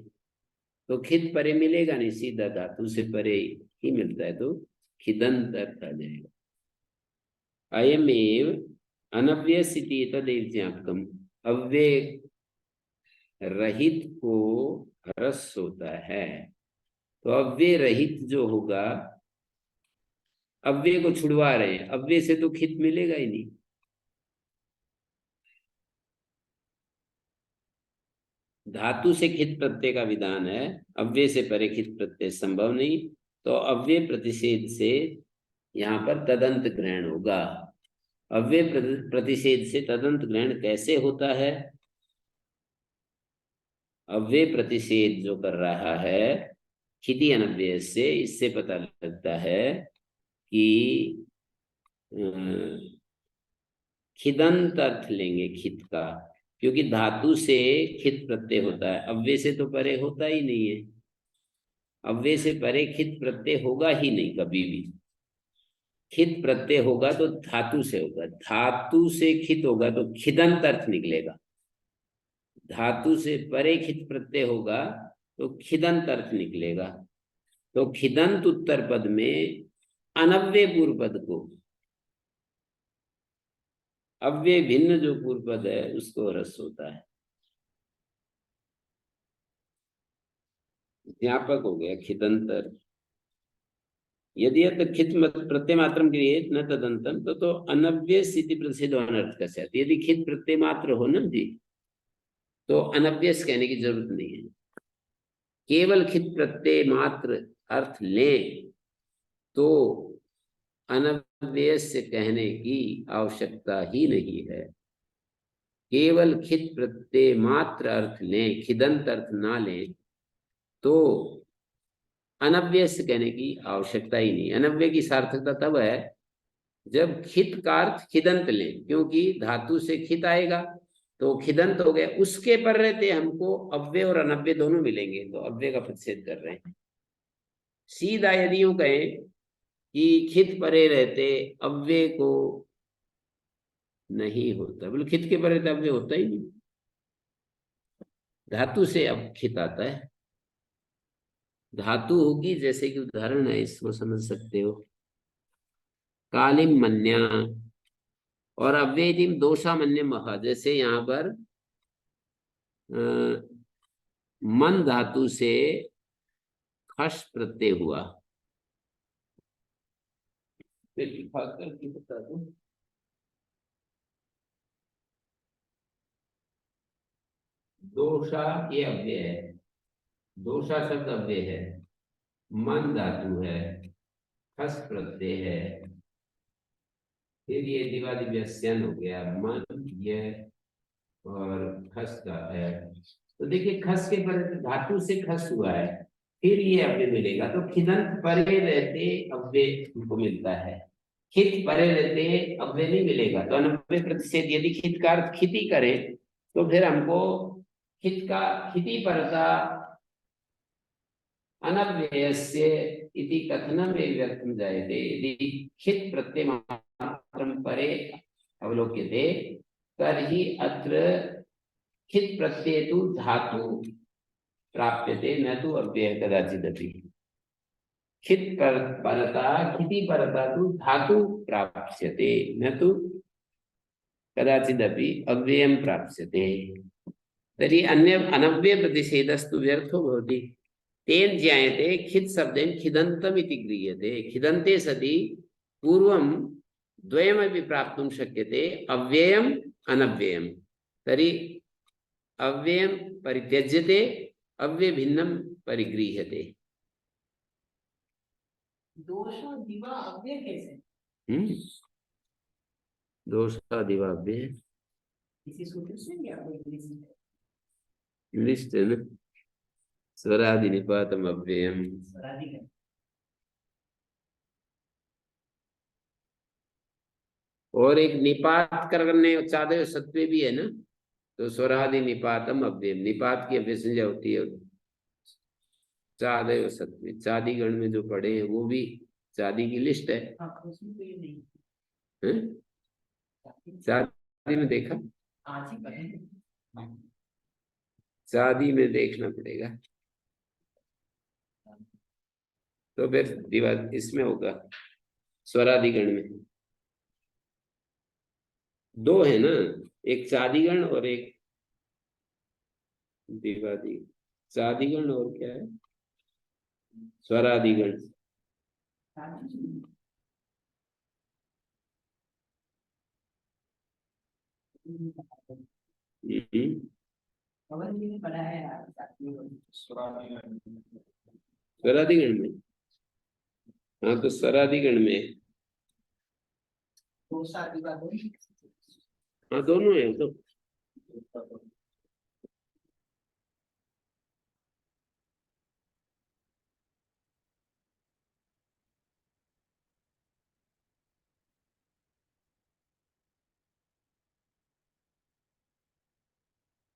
तो खित परे मिलेगा नहीं, सीधा धातु से परे ही मिलता है, तो खिदंत अर्थ आ जाएगा। अयम एव अनव्यय स्थिति तदेव ज्ञापकम। अव्यय रहित को रस होता है, तो अव्यय रहित जो होगा, अव्यय को छुड़वा रहे हैं, अव्यय से तो खित मिलेगा ही नहीं। धातु से खित प्रत्यय का विधान है, अव्यय से परे खित प्रत्यय संभव नहीं। तो अव्यय प्रतिषेध से यहाँ पर तदंत ग्रहण होगा। अव्यय प्रतिषेध से तदंत ग्रहण कैसे होता है? अव्यय प्रतिषेध जो कर रहा है खिति अनव्यय से, इससे पता लगता है कि खिदंत अर्थ लेंगे खित का, क्योंकि धातु से खित प्रत्यय होता है, अव्यय से तो परे होता ही नहीं है। अव्यय से परे खित प्रत्यय होगा ही नहीं कभी भी। खित प्रत्यय होगा तो धातु से होगा, धातु से खित होगा तो खिदंत अर्थ निकलेगा। धातु से परे खित प्रत्यय होगा तो खिदंत अर्थ निकलेगा। तो खिदंत उत्तर पद में अनव्यय पूर्व पद को, अव्यय भिन्न जो पूर्व पद है उसको रस होता है। ज्ञापक हो गया खिदंतर। यदि अत खित प्रत्यय मात्रम क्रियेत न तदंतम तो अनव्यय स्थिति प्रसिद्ध अनर्थ का साथ। यदि खित प्रत्यय मात्र हो ना जी, तो अनव्यय कहने की जरूरत नहीं है। केवल खित प्रत्यय मात्र अर्थ ले तो अनव्यय से कहने की आवश्यकता ही नहीं है। केवल खित प्रत्यय मात्र अर्थ लें, खिदंत अर्थ ना लें, तो अनव्यय से कहने की आवश्यकता ही नहीं। अनव्यय की सार्थकता तब है जब खित का अर्थ खिदंत लें, क्योंकि धातु से खित आएगा तो खिदंत हो गया, उसके पर रहते हमको अव्यय और अनव्यय दोनों मिलेंगे, तो अव्यय का प्रतिषेध कर रहे हैं। सीधा यदि यूं कहें कि खित परे रहते अव्यय को नहीं होता, बोले खित के परे रहते अव्यय होता ही नहीं, धातु से अब खित आता है। धातु होगी, जैसे कि उदाहरण है इसको समझ सकते हो, कालिम मन्या और अव्ययिम दोषा मन्य महा। जैसे यहाँ पर मन धातु से खश प्रत्यय हुआ, लिखा करके बता दो। दोषा ये अव्यय है, दोषा शब्द अव्यय है, मन धातु है, खस प्रत्यय है, फिर ये दिवादि व्यस्यन हो गया, मन ये और खस का है। तो देखिए खस के पर धातु से खस हुआ है, फिर ये अव्यय मिलेगा, तो खिदंत परे रहते अव्यय को मिलता है, खित परे रहते अव्यय नहीं मिलेगा। तो अनव्यय प्रतिषेध, यदि खित का अर्थ खिति करे तो फिर हमको खित का खिति परता अनव्ययस्य इति कथनमेव व्यर्थं जायते। यदि खित प्रत्यय मात्रं परे अवलोक्यते तर्हि अत्र खित प्रत्यय तु धातु प्राप्यते न तु अव्यय कदाचिदपि। खित परता खिति परता तु धातु प्राप्स्यते न तु कदाचिदपि अव्ययं प्राप्स्यते। तर्हि अन्य अनव्यय प्रतिषेधस्तु व्यर्थो भवति। तेन ज्ञायते खित शब्देन खिदन्तम् इति गृह्यते। खिदन्ते सति पूर्वं द्वयमपि प्राप्तुं शक्यते, अव्ययम् अनव्ययम्। तर्हि अव्ययं परित्यज्यते, अव्यय भिन्नं परिगृह्यते। दोष और दिवा अव्यय कैसे? दोषा दिवा अव्यय किसी सूत्र से या कोई लिस्ट है ना, स्वरादि निपातम अव्ययम। स्वरादि और एक निपात करने चादे सत्वे भी है ना, तो स्वरादि निपातम अव्ययम, निपात की अव्यय संज्ञा होती है। चादय सत्वे, चादी गण में जो पढ़े हैं वो भी चादी की लिस्ट है। उसमें तो ये नहीं हैं? चादी में देखा, आज ही पढ़े। चादी में देखना पड़ेगा। तो फिर दीवार इसमें होगा, स्वरादिगण में दो है ना, एक चादीगण और एक दिवादी। चादीगण और क्या है, स्वरादिगण। स्वरादिगण में, हाँ तो स्वरादिगण में हाँ दोनों है तो।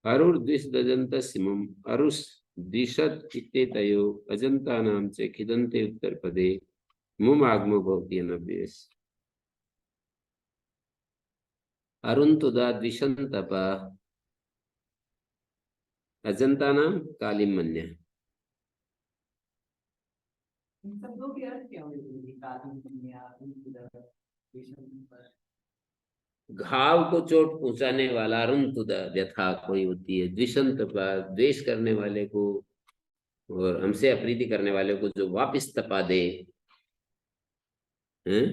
अरुर्द्विष दजंत सिमम अरुस दिशत इत्येतयो अजंतानां च खिदन्ते उत्तरपदे मुम आगमो भवति अनव्ययस् अरुन्तुदा द्विषन्तपा अजंतानां कालिमन्य। इन शब्दों के अर्थ क्या होंगे? काली दुनिया, उनका विषम पर घाव को चोट पहुंचाने वाला अरुंतुदा व्यथा कोई होती है, द्विषंतपा द्वेष करने वाले को और हमसे अप्रीति करने वाले को जो वापिस तपा दे, हैं?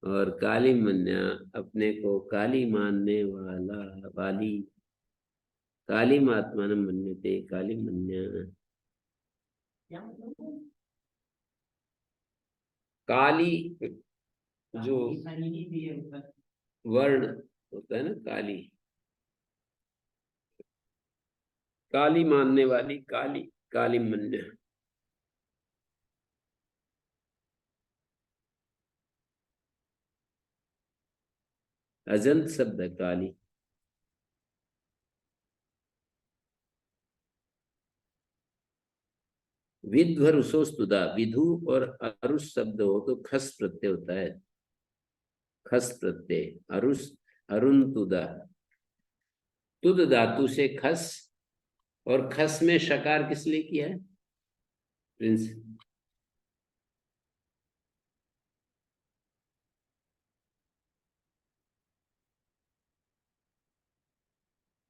और काली मन्या अपने को काली मानने वाला वाली काली महात्मा मन्यते काली मन्या। क्या मतलब? काली जो काली भी है ऊपर वर्ण होता है ना, काली काली मानने वाली काली काली मन्या। अजंत शब्द है काली। विध्वरुषोस्तुदा विधु और अरुष शब्द हो तो खस प्रत्यय होता है, खस प्रत्यय अरुष अरुंतुदा तुद धातु से खस और खस में शकार किस लिए किया है प्रिंस?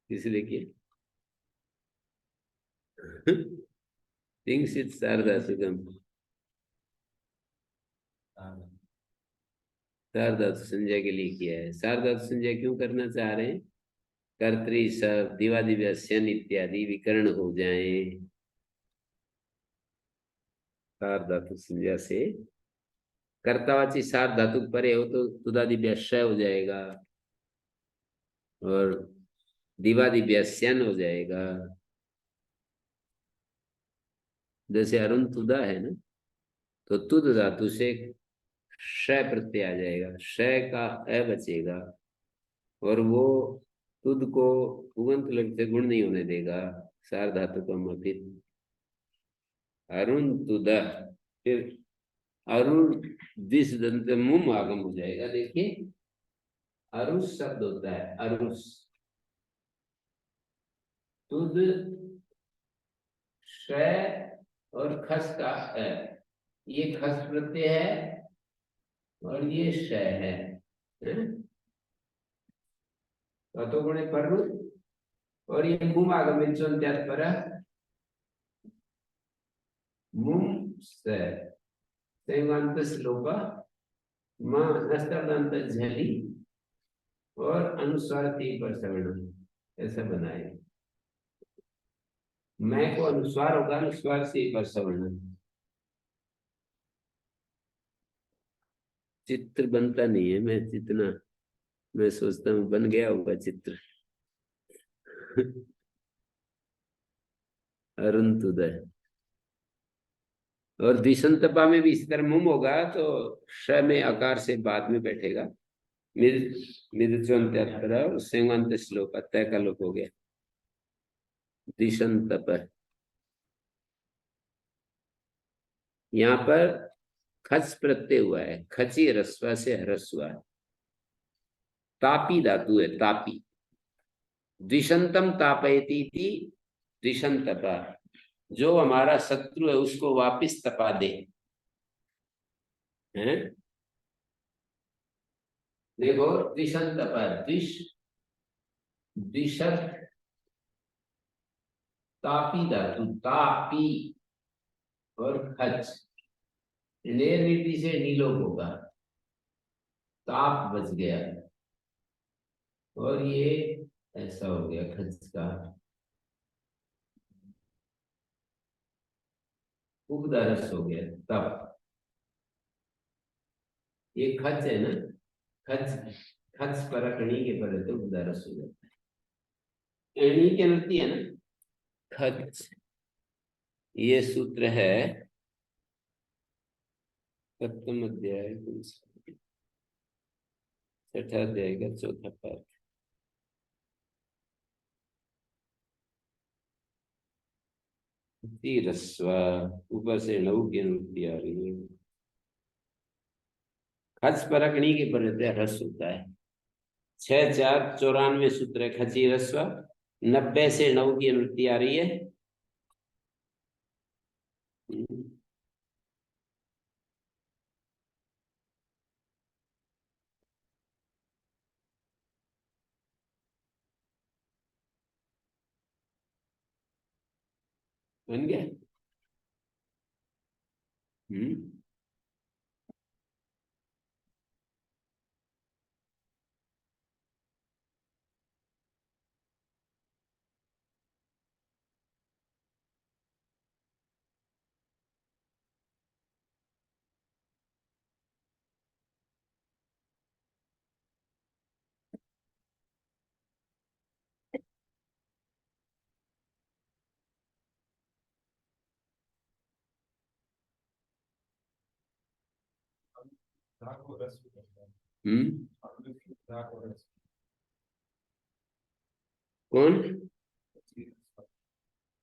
किस लिए किया? थिंग्स इट शारदा सुगम शारदा संजय के लिए किया है। शारदा संजय क्यों करना चाह रहे हैं? कर्तरी सब दिवादिव्यसन इत्यादि विकर्ण हो जाए। सार धातु संज्ञा से कर्तावाची सार धातु परे हो तो तुदादिव्यस्य हो जाएगा और दिवादिव्यसन हो जाएगा। जैसे अरुण तुदा है ना, तो तुद धातु से श प्रत्यय आ जाएगा, श का अ बचेगा और वो तुद को उगंत लग से गुण नहीं होने देगा। सार धातु का मफित अरुण तुदा, फिर अरुण दिस दंत मुम आगम हो जाएगा। देखिए अरुष शब्द होता है, अरुष तुद श और खस का अ, ये खस प्रत्यय है और ये श है, तो गुणे पर और ये मुम आगम पर मुम से संगांत श्लोका मां नस्तर्दांत झली और अनुस्वार ती पर सवर्ण ऐसा बनाए। मैं को अनुस्वार होगा, अनुस्वार से पर सवर्ण। चित्र बनता नहीं है, मैं जितना मैं सोचता हूँ बन गया होगा चित्र। अरुणोदय और द्विसंतपा में भी इसी तरह मुम होगा तो श में आकार से बाद में बैठेगा। सेवांत श्लोक तय का लोप हो गया। द्विसंतप यहाँ पर खच प्रत्यय हुआ है, खची रस्वा से हरस हुआ है। तापी धातु है, तापी द्विशंतम तापयती थी द्विशंतपा, जो हमारा शत्रु है उसको वापिस तपा दे। हैं? देखो द्विशंतपा द्विश द्विशत तापी धातु तापी और खच लेर नीति से नीलोप होगा, ताप बच गया और ये ऐसा हो गया खच का उपदारस हो गया। तब ये खच है ना, खच खच पर कणी के पर तो उपदारस हो जाता है। एणी के नती है ना खच। ये सूत्र है सप्तम अध्याय छठा अध्याय का चौथा पाठ। रस्व, ऊपर से लघु की अनुवृत्ति आ रही है। खच परकणी के पर ह्रस्व होता है। 6 4 94 सूत्र है खची रस्व। 90 से 9 की अनुवृत्ति आ रही है। बन गया। हम्म। धा को रस्व करता है। हम्म। धा को रस्व। कौन?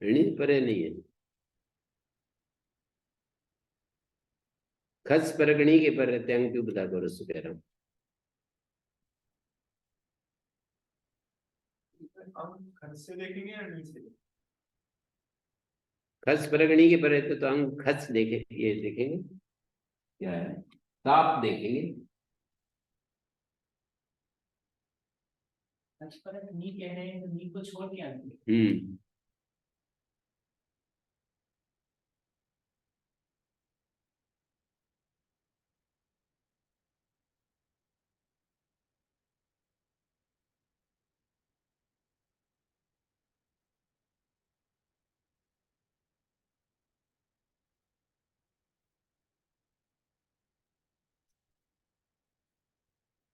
ऋणी परे नहीं है। खच परगणी के पर रहते हैं, क्यों बता दो रस्व कह रहा हूँ। हम खर्च से देखेंगे या नहीं से? खच परगणी के पर रहते तो हम खच देखे, ये देखेंगे क्या है, ताप देखेंगे। पर नी कह रहे हैं तो नी को छोड़ के आगे। हम्म।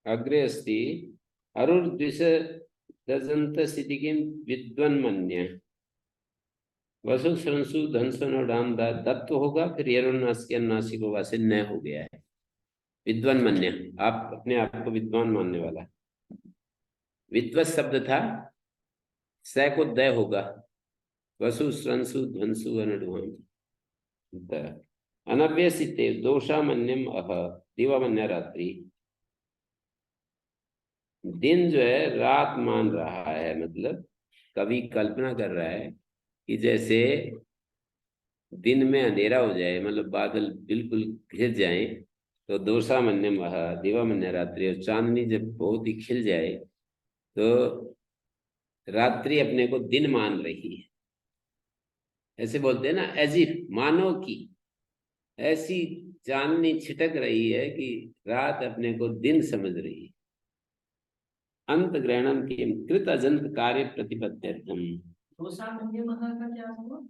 अग्रे अस्ति अरुर्द्विष दजंत स्थिति किम विद्वन्मन्य। वसु सरंसु धनसन और राम दत्त होगा, फिर यरुन्नास के अन्नासिक होगा से न हो गया है। विद्वन्मन्य, आप अपने आप को विद्वान मानने वाला। विद्वत शब्द था, स को द होगा। वसु सरंसु धनसु अनुडुम अनव्यसिते दोषामन्यम अह दिवामन्य रात्रि। दिन जो है रात मान रहा है, मतलब कवि कल्पना कर रहा है कि जैसे दिन में अंधेरा हो जाए, मतलब बादल बिल्कुल घिर जाए, तो दोषा मन्य महा दिवा मन्य रात्रि, और चांदनी जब बहुत ही खिल जाए तो रात्रि अपने को दिन मान रही है। ऐसे बोलते हैं ना, एज इफ, मानो कि ऐसी चांदनी छिटक रही है कि रात अपने को दिन समझ रही है। अंत ग्रहणम की कृत अजंत कार्य प्रतिपद्यर्थम। दोषा मंदिर महा का क्या हुआ?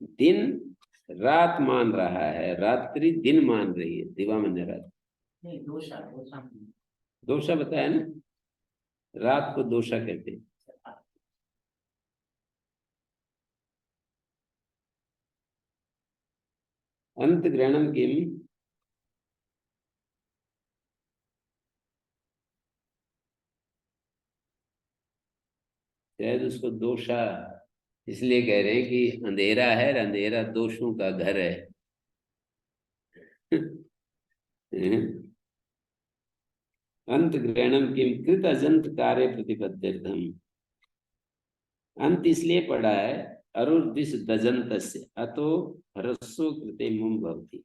दिन रात मान रहा है, रात्रि दिन मान रही है, दिवा मन्य रात्रि। नहीं, दोषा दोषा दोषा बताया ना, रात को दोषा कहते हैं। अंत ग्रहणम किम, शायद उसको दोषा इसलिए कह रहे हैं कि अंधेरा है, अंधेरा दोषों का घर है। अंत ग्रहणम किम कृत अजंत कार्य प्रतिपद्यर्थम। अंत इसलिए पड़ा है अरुर्दिश दजंत से अतो ह्रस्व कृते मुम भवति।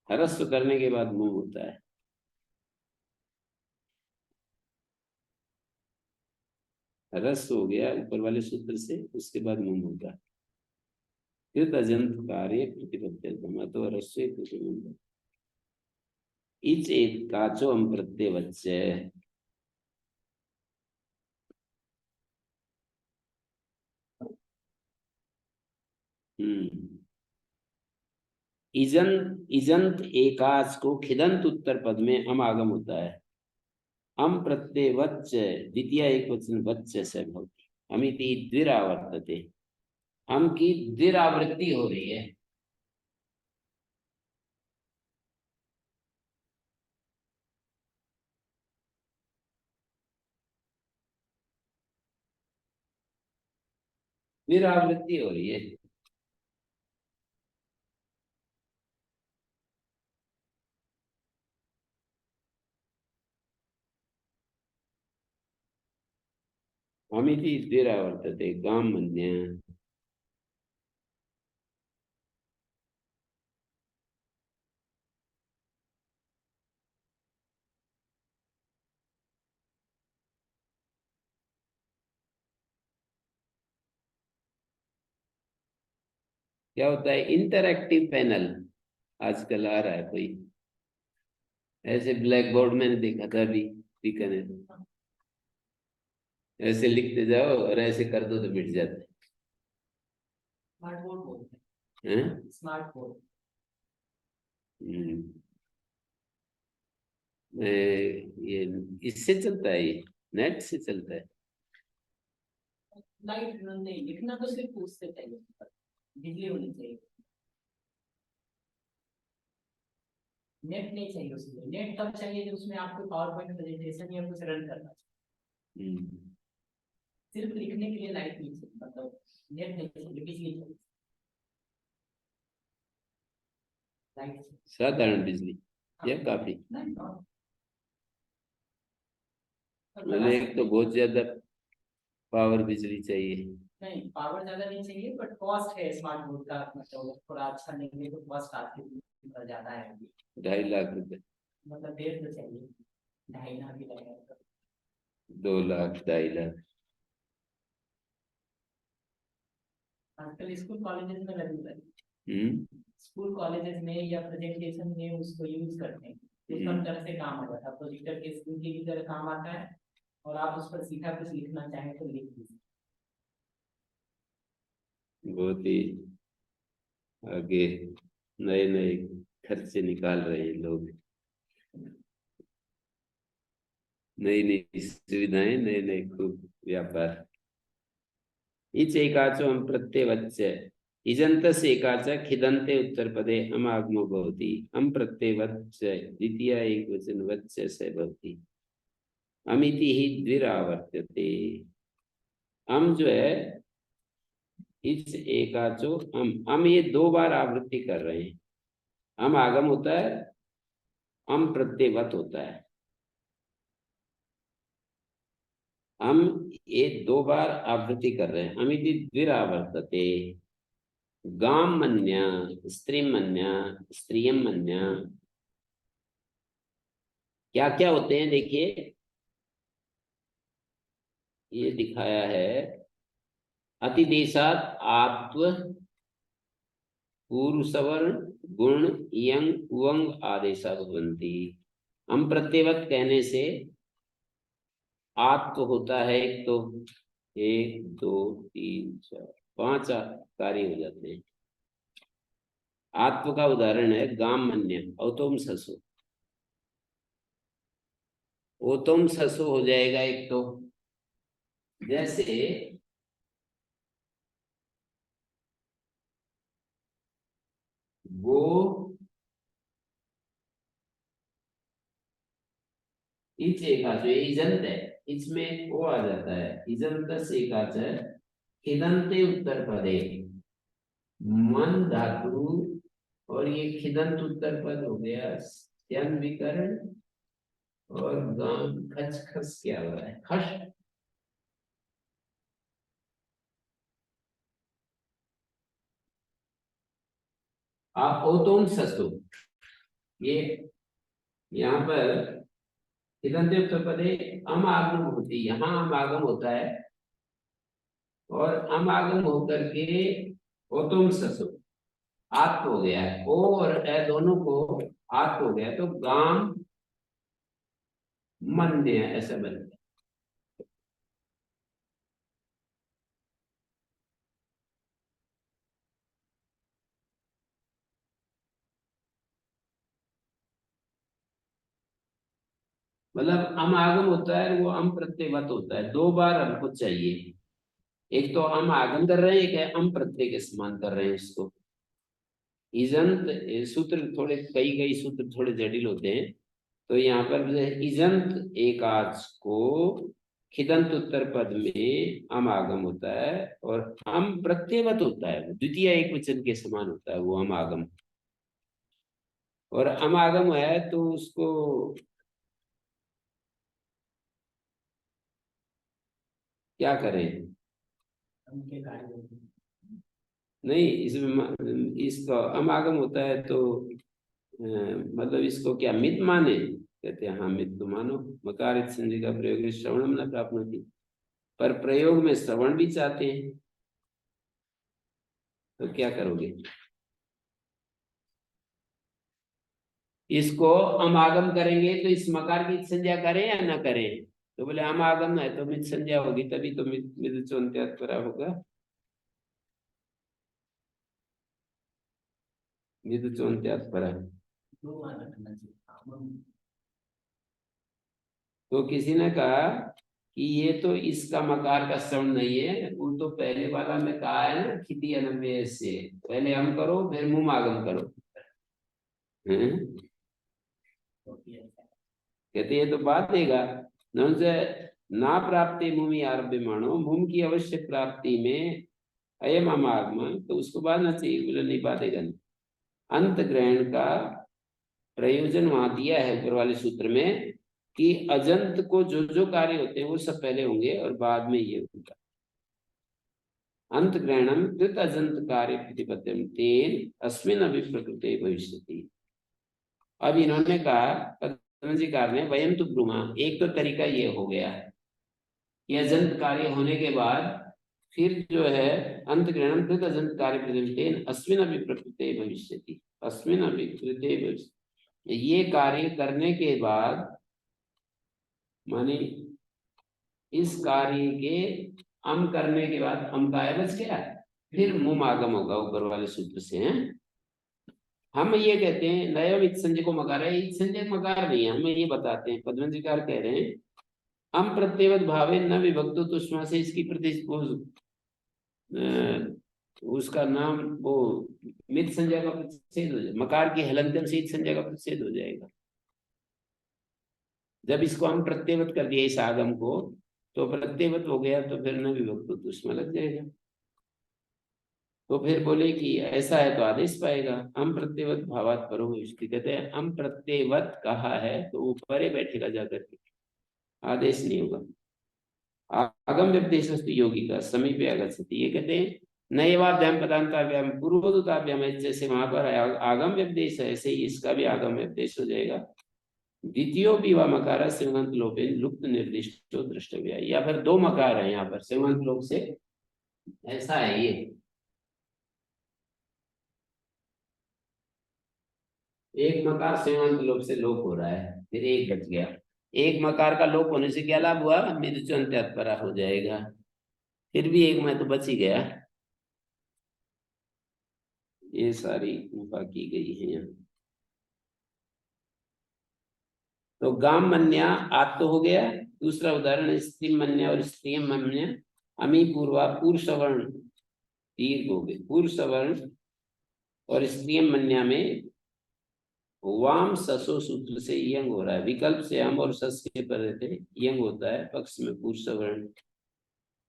ह्रस्व करने के बाद मुम होता है। ह्रस्व हो गया ऊपर वाले सूत्र से, उसके बाद मुम होता है। कृत अजंत कार्य प्रतिपद्यर्थम अतो ह्रस्व कृते मुम भवति। इचेत काचो हम प्रत्यय वच्चे। इजंत इजंत एकाच को खिदंत उत्तर पद में अम आगम होता है। अम प्रत्यय वच्च द्वितीय एक वचन वच्च से भवति। अमिति द्विरावर्तते। हम की द्विरावृत्ति हो रही है। विरावृत्ति हो रही है। अमिति द्विरावर्तते गामन्य। क्या होता है इंटरएक्टिव पैनल आजकल आ रहा है कोई, ऐसे ब्लैक बोर्ड मैंने देखा था अभी बीकानेर, ऐसे लिखते जाओ और ऐसे कर दो तो मिट जाता स्मार्ट बोर्ड बोलते है। हैं? हैं, स्मार्ट बोर्ड। हम्म, ये इससे चलता है, ये नेट से चलता है। लाइट नहीं, लिखना तो सिर्फ उससे चाहिए, बिजली होनी चाहिए, नेट नहीं चाहिए उसमें। नेट तब चाहिए जब उसमें आपको पावर पॉइंट प्रेजेंटेशन या कुछ रन करना चाहिए। हम्म, सिर्फ लिखने के लिए लाइट नहीं चाहिए, मतलब नेट नहीं चाहिए, बिजली चाहिए, लाइट चाहिए। साधारण बिजली या काफी, नहीं, मैंने एक तो बहुत ज्यादा पावर बिजली चाहिए। नहीं पावर ज्यादा नहीं चाहिए, बट कॉस्ट है स्मार्ट बोर्ड का, मतलब थोड़ा अच्छा नहीं है तो कॉस्ट आती ज्यादा है। 2.5 लाख रुपए, मतलब 1.5 तो चाहिए, 2.5 लाख भी लगेगा। 2 लाख 2.5 लाख। आजकल स्कूल कॉलेजेस में लगी है, हम्म, स्कूल कॉलेजेस में या प्रेजेंटेशन में उसको यूज करते हैं। ये सब तरह से काम आ जाता है, प्रोजेक्टर के स्क्रीन की भी तरह काम आता है, और आप उस पर सीधा कुछ लिखना चाहें तो लिख दीजिए। बहुत ही आगे नए नए खर्चे निकाल रहे हैं लोग, नई नई सुविधाएं, नए नए खूब व्यापार। इच एकाचो प्रत्ययवच्च इजन्तस् एकाच खिदन्ते उत्तरपदे अमागमो भवति। प्रत्ययवच्च द्वितीय एकवचन वच्च से भवति। अमिति ही द्विरावर्त्यते। जो है इच एकाचो ये 2 बार आवृत्ति कर रहे हैं। आगम होता है, प्रत्ययवत होता है। ये 2 बार आवृत्ति कर रहे हैं। अमिति द्विरावर्तते। गाम मन्य, स्त्रीम मन्य, स्त्रियम मन्य। क्या क्या होते हैं देखिए, ये दिखाया है। अतिदेशात आत्व पूर्व सवर्ण गुण यंग उवंग आदेशा भवन्ति। प्रत्ययवत कहने से आत्व होता है एक तो, 1 2 3 4 5 कार्य हो जाते हैं। आत्व का उदाहरण है गाम मन्य, औतोम ससो। ओतोम ससो हो जाएगा एक तो, जैसे वो इच एकाच, इजंत है, इसमें वो आ जाता है इजंत से एकाच है। खिदंते उत्तर पदे, मन धातु, और ये खिदंत उत्तर पद हो गया यन विकरण, और गाम खच खस क्या हो रहा है खश। आप ओतोम ससो, ये यहाँ पर खिदंते उत्तर पदे आगम होती, यहाँ आगम होता है, और आगम होकर के ओतोम ससो आत्म हो गया है। ओ और ए दोनों को आत्म हो गया, तो गाम मन्य ऐसा बनता है। मतलब आगम होता है, वो प्रत्ययवत होता है। 2 बार हमको चाहिए, एक तो आगम कर रहे हैं, एक है प्रत्यय के समान कर रहे हैं इसको। इजंत सूत्र थोड़े, कई कई सूत्र थोड़े जटिल होते हैं, तो यहाँ पर जो है इजंत एकाच को खिदंत उत्तर पद में अम आगम होता है और अम प्रत्ययवत होता है, द्वितीय एक वचन के समान होता है वो अम आगम। और अम आगम है तो उसको क्या करें? उनके कार्य नहीं, इसमें इसका अम आगम होता है तो मतलब इसको क्या मित माने? कहते हैं हाँ मित तो मानो। मकार संधि का प्रयोग श्रवणम न प्राप्नोति, पर प्रयोग में श्रवण भी चाहते हैं तो क्या करोगे? इसको हम आगम करेंगे तो इस मकार की संज्ञा करें या ना करें? तो बोले हम आगम है तो मित संज्ञा होगी, तभी तो मित मित चोन्त्यात परा होगा। मित चोन्त्यात परा। दो माना करना चाहिए। तो किसी ने कहा कि ये तो इसका मकार का श्रवण नहीं है, वो तो पहले वाला में कहा है ना खिति अनव्यय से, पहले हम करो फिर मुम आगम करो। कहते ये तो बात देगा न से ना प्राप्ति मुमि आरभ्य मानो, मुम की अवश्य प्राप्ति में अयम अमागम, तो उसको बांधना चाहिए, बोले नहीं बांधेगा नहीं। अंत ग्रहण का प्रयोजन वहां दिया है ऊपर वाले सूत्र में कि अजंत को जो जो कार्य होते हैं वो सब पहले होंगे और बाद में ये होगा। अंत ग्रहणम कृत अजंत कार्य प्रतिपद्यम तेन अस्मिन अभिप्रकृते भविष्यति। अब इन्होंने कहा पतंजलिकार ने वयम तो ब्रूमा, एक तो तरीका ये हो गया है कि अजंत कार्य होने के बाद फिर जो है अंत ग्रहणम कृत अजंत कार्य प्रतिपद्यम अस्मिन अभिप्रकृते भविष्यति, अस्मिन अभिप्रकृते भविष्यति, ये कार्य करने के बाद माने इस कार्य के अम करने के बाद अम का बच गया, फिर मुम आगम होगा ऊपर वाले सूत्र से हैं। हम ये कहते हैं नयम इत संजय को मकार है, इत संजय मकार नहीं है, हम ये बताते हैं पद्मंजलिकार कह रहे हैं हम प्रत्येवत भावे न विभक्तो तुष्मा से इसकी उसका नाम वो मित संज्ञा का प्रतिषेध हो जाएगा, मकार की हलंतन से इत संज्ञा का प्रतिषेध हो जाएगा। जब इसको हम प्रत्येवत कर दिया इस आगम को तो प्रत्येवत हो गया, तो फिर न विभक्तो तुष्मा लग जाएगा। तो फिर बोले कि ऐसा है तो आदेश पाएगा, हम प्रत्येवत भावात परो इसकी कहते हैं हम प्रत्येवत कहा है तो वो परे बैठेगा जाकर के, आदेश नहीं होगा। आगम व्यपदेशस्तु योगी का समीपे आगच्छति, ये कहते हैं नैवाभ्याम पदांताभ्याम पूर्वोदताभ्याम, जैसे वहां पर आगम व्यपदेश है ऐसे ही इसका भी आगम व्यपदेश हो जाएगा। द्वितीयो भी व मकार सेवंत लोपे लुप्त निर्दिष्टो द्रष्टव्य, या फिर दो मकार है यहाँ पर सेवंत लोप से, ऐसा है ये एक मकार सेवंत लोप से लोप हो रहा है, फिर एक बच गया, एक मकार का लोप होने से क्या लाभ हुआ? मृदुचंत्यात्परा हो जाएगा, फिर भी एक में तो बच ही गया। ये सारी कृपा की गई है यहाँ। तो गाम मन्या आत तो हो गया, दूसरा उदाहरण स्त्री मन्या और स्त्री मन्या अमी पूर्वा पूर्व सवर्ण दीर्घ हो गए, पूर्व सवर्ण और स्त्री मन्या में वाम ससो सूत्र से यंग हो रहा है, विकल्प से हम और सस के पर रहते यंग होता है, पक्ष में पूर्व सवर्ण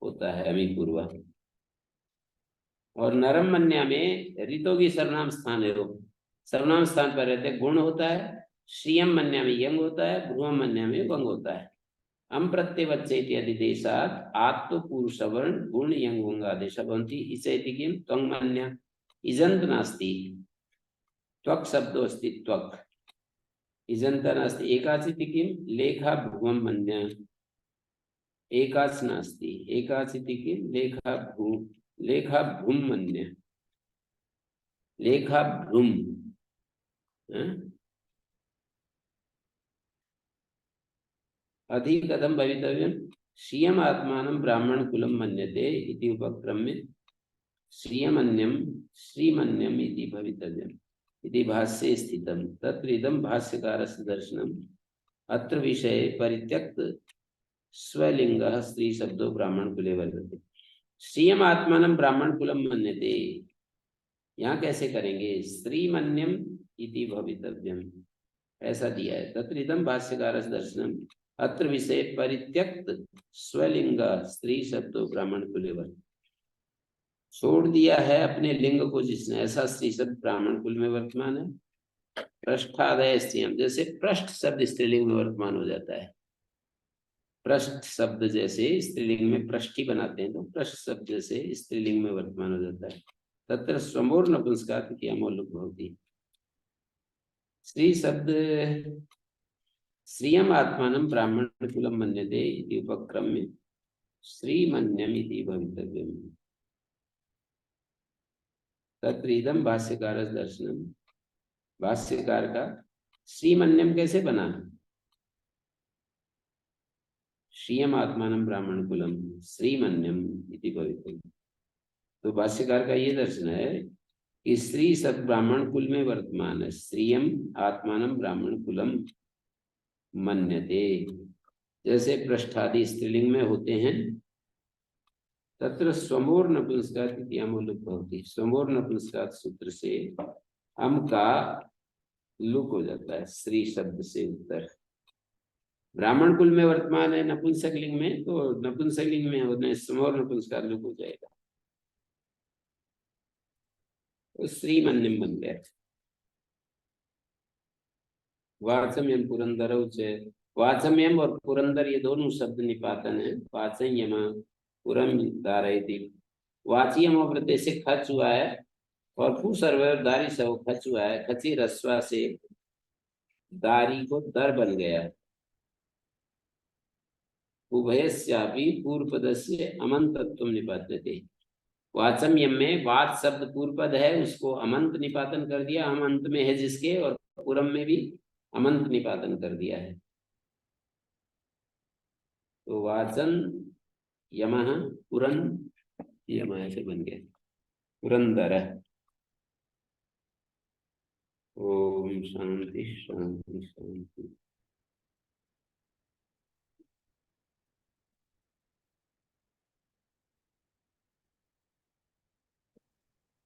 होता है अमी पूर्वा। और नरम मन्या में ऋतु की सर्वनाम स्थान है, सर्वनाम स्थान पर रहते गुण होता है, श्रियम मन्या में यंग होता है, भ्रुवम मन्या में वंग होता है। अम प्रत्यवच्चे इत्यादि देशात आत्म पूर्व सवर्ण गुण यंग वंग आदेश भवन्ति, इचैति किम त्वंग मन्या इजंत नास्ति, त्वक शब्दो अस्ति त्वक इजंत नास्ति, एकाचिति किम लेखा भ्रुवम मन्या एकाच नास्ति, एकाचिति किम लेखा भ्रूम मन्य लेखा भ्रूम अधिकतम भवितव्यम श्रियम आत्मानं ब्राह्मण कुलम मन्यते इति उपक्रम में श्रियमन्यम श्रीमन्यम इति भवितव्यम इति भाष्ये स्थितम, तत्र इदं भाष्यकारस्य दर्शनम अत्र विषये परित्यक्त स्वलिंगः स्त्री शब्दो ब्राह्मण कुले वर्तते। श्रियम आत्मानं ब्राह्मण कुलम मन्यते, यहाँ कैसे करेंगे? श्रीमन्यम इति भवितव्यम, ऐसा दिया है। तत्र इदं भाष्यकारस्य दर्शनम, अत्र विषय परित्यक्त स्वलिंग स्त्री शब्दों ब्राह्मण कुलेवर, छोड़ दिया है अपने लिंग को जिसने, ऐसा स्त्री शब्द ब्राह्मण कुल में वर्तमान है। पृष्ठादय स्त्रियम, जैसे पृष्ठ शब्द स्त्रीलिंग में वर्तमान हो जाता है। पृष्ठ शब्द जैसे स्त्रीलिंग में पृष्ठी बनाते हैं, तो पृष्ठ शब्द जैसे स्त्रीलिंग में वर्तमान हो जाता है। तत्र स्वमोर नपुंसकात् की अमोलक होती। स्त्री शब्द श्रियम आत्मानं ब्राह्मण कुलम मन्यते इति उपक्रम में श्रीमन्यम इति भवितव्यम। तत्र इदं भाष्यकार दर्शनम, भाष्यकार का श्रीमन्यम कैसे बना, श्रियम आत्मानं ब्राह्मण कुलम श्रीमन्यम इति भवितव्यम। तो भाष्यकार का ये दर्शन है कि स्त्री शब्द ब्राह्मण कुल में वर्तमान है। श्रियम आत्मानं ब्राह्मण कुलम मन्यते, जैसे पृष्ठादि स्त्रीलिंग में होते हैं। तत्र स्वमोर नपुंसकात् इति अमोलुक भवति। स्वमोर नपुंसकात् सूत्र से अम का लुक हो जाता है स्त्री शब्द से उत्तर। ब्राह्मण कुल में वर्तमान है नपुंसक लिंग में, तो नपुंसक लिंग में होने स्वमोर नपुंसकात् लुक हो जाएगा, तो श्रीमन्यम बन गया। वाचम्यम पुरंदर उच्च, वाचम्यम और पुरंदर ये दोनों शब्द निपातन है। वाचयम पुरम धारयति, वाचियम वृत्ति से खच हुआ है और फू सर्वैव दारी सब खच हुआ है। खची रस्वा से दारी को दर बन गया। उभयस्यापि पूर्व पदस्य अमंतत्वम निपात्यते। वाचम्यम में वाच शब्द पूर्व पद है, उसको अमंत निपातन कर दिया, हम अंत में है जिसके, और पुरम में भी अमंत निपातन कर दिया है। तो वाचन यमः पुरन यम ऐसे बन गया पुरंदर। ओम शांति शांति शांति।